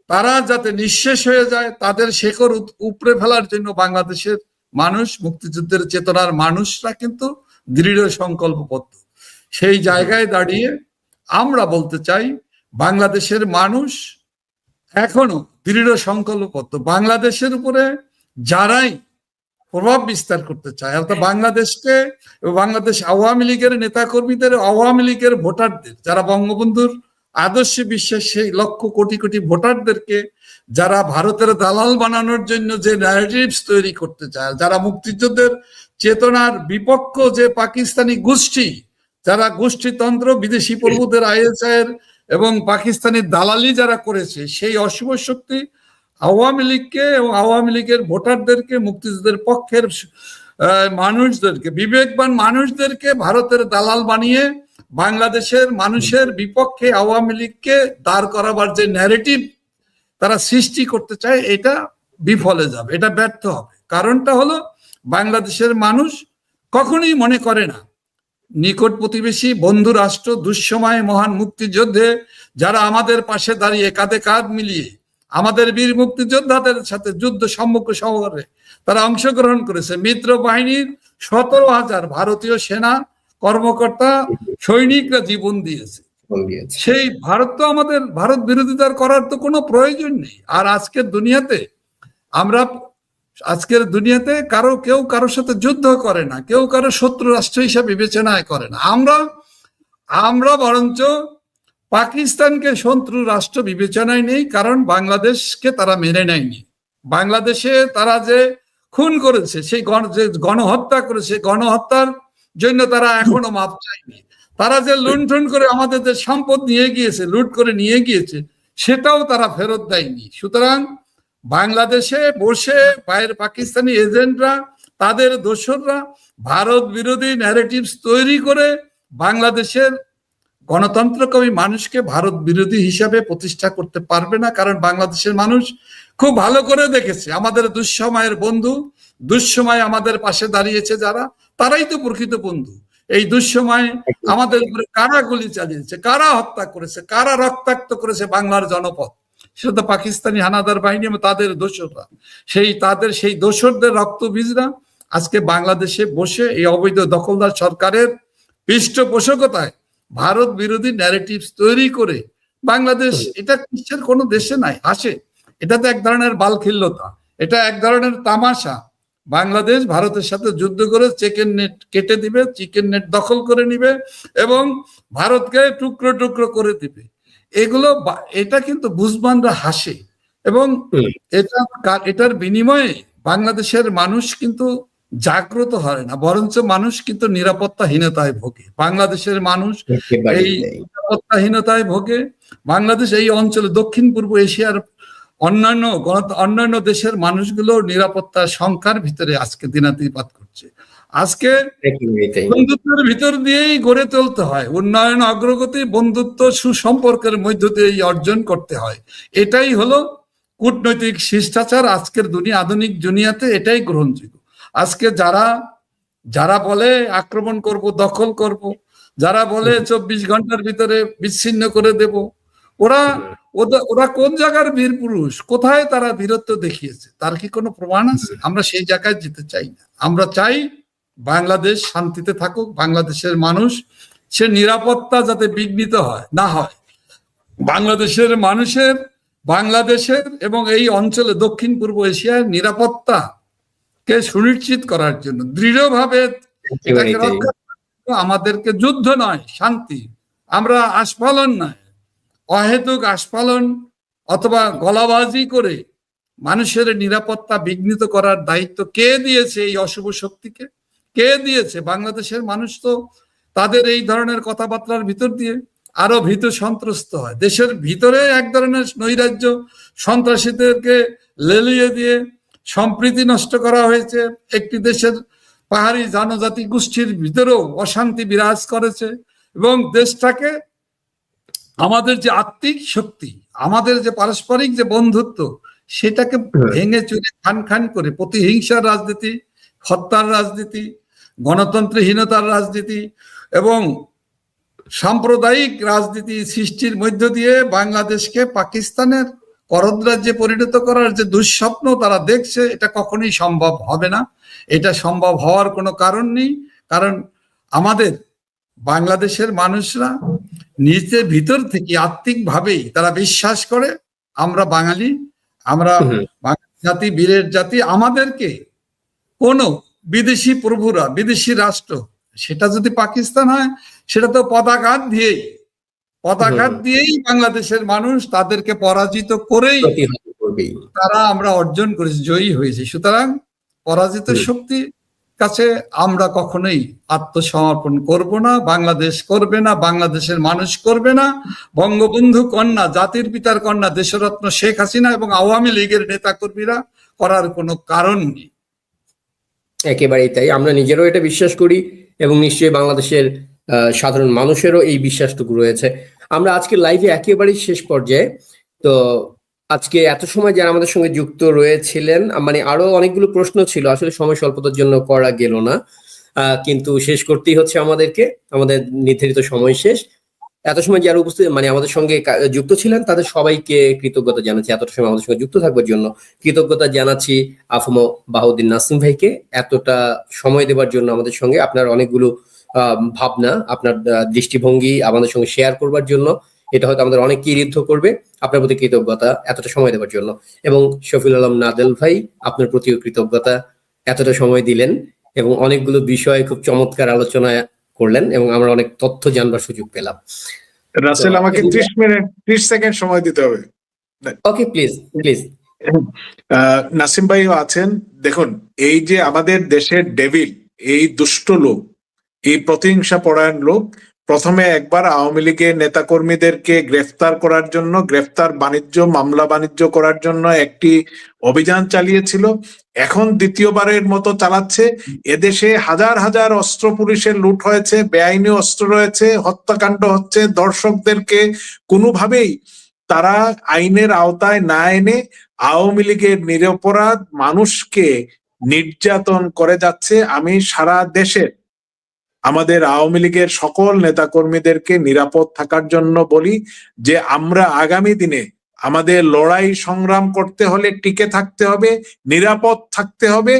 তারা যাতে নিঃশেষ হয়ে যায়, তাদের শেকড় উপড়ে ফেলার জন্য বাংলাদেশের মানুষ, মুক্তিযুদ্ধের চেতনার মানুষরা কিন্তু দৃঢ় সংকল্পবদ্ধ। সেই জায়গায় দাঁড়িয়ে আমরা বলতে চাই, বাংলাদেশের মানুষ এখনো দৃঢ় সংকল্পবদ্ধ। বাংলাদেশের উপরে যারাই প্রভাব বিস্তার করতে চায়, অর্থাৎ বাংলাদেশকে, বাংলাদেশ আওয়ামী লীগের নেতাকর্মীদের, আওয়ামী লীগের ভোটারদের, যারা বঙ্গবন্ধুর আদর্শে বিশ্বাস, সেই লক্ষ কোটি কোটি ভোটারদেরকে যারা ভারতের দালাল বানানোর জন্য যে ন্যারেটিভস তৈরি করতে চায়, যারা মুক্তিযুদ্ধের চেতনার বিপক্ষ যে পাকিস্তানি গোষ্ঠী, যারা গোষ্ঠীতন্ত্র, বিদেশি প্রভুদের আইএসআইয়ের এবং পাকিস্তানি দালালি যারা করেছে, সেই অশুভ শক্তি আওয়ামী লীগকে এবং আওয়ামী লীগের ভোটারদেরকে, মুক্তিযুদ্ধের পক্ষের মানুষদেরকে, বিবেকবান মানুষদেরকে ভারতের দালাল বানিয়ে বাংলাদেশের মানুষের বিপক্ষে আওয়ামী লীগকে দাঁড় করাবার যে ন্যারেটিভ তারা সৃষ্টি করতে চায়, এটা বিফলে যাবে, এটা ব্যর্থ হবে। কারণটা হলো, বাংলাদেশের মানুষ কখনোই মনে করে না নিকট প্রতিবেশী বন্ধু রাষ্ট্র, দুঃসময়ে মহান মুক্তিযুদ্ধে যারা আমাদের পাশে দাঁড়িয়ে কাঁধে কাঁধ মিলিয়ে আমাদের বীর মুক্তিযোদ্ধাদের সাথে যুদ্ধ সম্মুখ সমরে তারা অংশগ্রহণ করেছে। মিত্র বাহিনীর 17,000 ভারতীয় সেনা কর্মকর্তা, সৈনিকরা জীবন দিয়েছে। সেই ভারত তো আমাদের, ভারত বিরোধিতার করার তো কোনো প্রয়োজন নেই। আর আজকের দুনিয়াতে কেউ কারোর সাথে যুদ্ধ করে না, কেউ কারো শত্রু রাষ্ট্র হিসাবে বিবেচনা করে না। আমরা বরঞ্চ পাকিস্তানকে শত্রু রাষ্ট্র বিবেচনায় নেই, কারণ বাংলাদেশকে তারা মেনে নেয়নি। বাংলাদেশে তারা যে খুন করেছে, সেই যে গণহত্যা করেছে, গণহত্যার জন্য তারা এখনো মাপ চায়নি। তারা যে লুণ্ঠন করে আমাদের যে সম্পদ নিয়ে গিয়েছে, লুট করে নিয়ে গিয়েছে, সেটাও তারা ফেরত দেয়নি। সুতরাং বাংলাদেশে বসে বাইরের পাকিস্তানি এজেন্টরা, তাদের দোসররা ভারত বিরোধী ন্যারেটিভস তৈরি করে বাংলাদেশের গণতন্ত্রকামী মানুষকে ভারত বিরোধী হিসাবে প্রতিষ্ঠা করতে পারবে না। কারণ বাংলাদেশের মানুষ খুব ভালো করে দেখেছে, আমাদের দুঃসময়ের বন্ধু, দুঃসময় আমাদের পাশে দাঁড়িয়েছে যারা, তারাই তো প্রকৃত বন্ধু। এই দুঃসময়ে আমাদের উপরে কারা গুলি চালিয়েছে, কারা হত্যা করেছে, কারা রক্তাক্ত করেছে বাংলার জনপদ, সেটা তো পাকিস্তানি হানাদার বাহিনী এবং তাদের দোসররা। সেই দোসরদের রক্তবীজরা আজকে বাংলাদেশে বসে এই অবৈধ দখলদার সরকারের পৃষ্ঠপোষকতায় ভারত বিরোধী ন্যারেটিভস তৈরি করে বাংলাদেশ, এটা বিশ্বের কোনো দেশে নাই আসে। এটা তো এক ধরনের বালখিল্যতা, এটা এক ধরনের তামাশা। বাংলাদেশ ভারতের সাথে যুদ্ধ করে চিকেন নেট কেটে দিবে, চিকেন নেট দখল করে নিবে এবং ভারতকে টুকরো টুকরো করে দিবে। এটা কিন্তু বুঝবানরা হাসে, এবং এটার বিনিময়ে বাংলাদেশের মানুষ কিন্তু জাগ্রত হয় না, বরঞ্চ মানুষ কিন্তু নিরাপত্তাহীনতায় ভোগে। বাংলাদেশের মানুষ এই নিরাপত্তাহীনতায় ভোগে। বাংলাদেশ এই অঞ্চলে, দক্ষিণ পূর্ব এশিয়ার অন্যান্য দেশের মানুষগুলো নিরাপত্তার সংখ্যার ভিতরে আজকে দিনাতিপাত করছে। আজকে বন্ধুত্বের ভিতর দিয়েই গড়ে তুলতে হয় উন্নয়ন, অগ্রগতি, বন্ধুত্ব, সুসম্পর্কের মধ্য দিয়েই অর্জন করতে হয়। এটাই হলো কূটনৈতিক শিষ্টাচার। আজকের আধুনিক দুনিয়াতে এটাই গ্রহণযোগ্য। আজকে যারা বলে আক্রমণ করব, দখল করব, যারা বলে 24 ঘন্টার ভিতরে বিচ্ছিন্ন করে দেব, ওরা কোন জায়গার বীর পুরুষ? কোথায় তারা বীরত্ব দেখিয়েছে? তার কি কোনো প্রমাণ আছে? আমরা সেই জায়গায় যেতে চাই না। আমরা চাই বাংলাদেশ শান্তিতে থাকুক, বাংলাদেশের মানুষ সে নিরাপত্তা যাতে বিঘ্নিত না হয়। বাংলাদেশের এবং এই অঞ্চলে, দক্ষিণ পূর্ব এশিয়ার নিরাপত্তাকে সুনিশ্চিত করার জন্য দৃঢ়ভাবে এটাকে রক্ষা আমাদেরকে যুদ্ধ নয়, শান্তি। আমরা আস্ফালন নয়, অহেতুক আস্ফালন অথবা গলাবাজি করে মানুষের নিরাপত্তা বিঘ্নিত করার দায়িত্ব কে দিয়েছে? এই অশুভ শক্তিকে কে দিয়েছে? বাংলাদেশের মানুষ তো তাদের এই ধরনের কথাবার্তার ভিতর দিয়ে আরো ভীত সন্ত্রস্ত হয়। দেশের ভিতরে এক ধরনের নৈরাজ্য, সন্ত্রাসীদেরকে লেলিয়ে দিয়ে সম্প্রীতি নষ্ট করা হয়েছে, একটি দেশের পাহাড়ি জনজাতি গোষ্ঠীর ভিতরেও অশান্তি বিরাজ করেছে, এবং দেশটাকে আমাদের যে আত্মিক শক্তি, আমাদের যে পারস্পরিক যে বন্ধুত্ব, সেটাকে ভেঙে চুরে খান খান করে প্রতিহিংসার রাজনীতি, হত্যার রাজনীতি, গণতন্ত্রহীনতার রাজনীতি এবং সাম্প্রদায়িক রাজনীতি সৃষ্টির মধ্য দিয়ে বাংলাদেশকে পাকিস্তানের করদরাজ্যে পরিণত করার যে দুঃস্বপ্ন তারা দেখছে, এটা কখনোই সম্ভব হবে না। এটা সম্ভব হওয়ার কোনো কারণ নেই, কারণ আমাদের বাংলাদেশের মানুষরা নিজের ভিতর থেকে আত্মিকভাবেই তারা বিশ্বাস করে আমরা বাঙালি, আমরা বাঙালি জাতি, বীরের জাতি। আমাদেরকে কোনো বিদেশি প্রভুরা, বিদেশি রাষ্ট্র, সেটা যদি পাকিস্তান হয়, সেটা তো পদাঘাত দিয়েই বাংলাদেশের মানুষ তাদেরকে পরাজিত করেই প্রতিহত করবেই। তারা আমরা অর্জন করেছি, জয়ী হয়েছি। সুতরাং পরাজিত শক্তি কাছে আমরা কখনোই আত্মসমর্পণ করব না, বাংলাদেশ করবে না, বাংলাদেশের মানুষ করবে না। বঙ্গবন্ধু কন্যা, জাতির পিতার কন্যা দেশরত্ন শেখ হাসিনা এবং আওয়ামী লীগের নেতা কর্মীরা করার কোনো কারণ নেই। একেবারেই তাই, আমরা নিজেরাও এটা বিশ্বাস করি এবং নিশ্চয়ই বাংলাদেশের সাধারণ মানুষেরও এই বিশ্বাসটুকু রয়েছে। আমরা আজকে লাইভে একেবারেই শেষ পর্যায়ে। তো আজকে এত সময় যারা আমাদের সঙ্গে যুক্ত রয়েছিলেন, মানে আরো অনেকগুলো প্রশ্ন ছিল, আসলে সময় স্বল্পতার জন্য করা গেল না, কিন্তু শেষ করতেই হচ্ছে আমাদেরকে, আমাদের নির্ধারিত সময় শেষ। এত সময় যারা উপস্থিত মানে আমাদের সঙ্গে যুক্ত ছিলেন তাদের সবাইকে কৃতজ্ঞতা জানাচ্ছি, এতটা সময় আমাদের সঙ্গে যুক্ত থাকবার জন্য কৃতজ্ঞতা জানাচ্ছি আফম বাহাউদ্দিন নাসিম ভাইকে এতটা সময় দেওয়ার জন্য আমাদের সঙ্গে, আপনার অনেকগুলো ভাবনা, আপনার দৃষ্টিভঙ্গি আমাদের সঙ্গে শেয়ার করবার জন্য। এটা হয়তো আমাদের অনেককে ঋদ্ধ করবে। আপনার প্রতি কৃতজ্ঞতা এতটা সময় দেওয়ার জন্য। এবং শফিউল আলম নাদেল ভাই, আপনার প্রতিও কৃতজ্ঞতা, এতটা সময় দিলেন এবং অনেকগুলো বিষয় খুব চমৎকার আলোচনা করলেন এবং আমরা অনেক তথ্য জানবার সুযোগ পেলাম। রাসেল, আমাকে 30 সেকেন্ড সময় দিতে হবে। ওকে, প্লিজ প্লিজ। নাসিম ভাইও আছেন। দেখুন, এই যে আমাদের দেশের ডেভিল, এই দুষ্ট লোক, এই প্রতিহিংসা পরায়ণ লোক, প্রথমে একবার আওয়ামী লীগের নেতাকর্মীদেরকে গ্রেফতার করার জন্য, গ্রেফতার বাণিজ্য, মামলা বাণিজ্য করার জন্য একটি অভিযান চালিয়েছিল। এখন দ্বিতীয়বারের মতো চালাচ্ছে। এদেশে হাজার হাজার অস্ত্র পুলিশের লুট হয়েছে, বেআইনি অস্ত্র রয়েছে, হত্যাকাণ্ড হচ্ছে। দর্শকদেরকে কোনোভাবেই তারা আইনের আওতায় না এনে আওয়ামী লীগের নিরপরাধ মানুষকে নির্যাতন করে যাচ্ছে। আমি সারা দেশের আমাদের আওয়ামী লীগের সকল নেতাকর্মীদেরকে নিরাপদ থাকার জন্য বলি যে আমরা আগামী দিনে আমাদের লড়াই সংগ্রাম করতে হলে টিকে থাকতে হবে, নিরাপদ থাকতে হবে।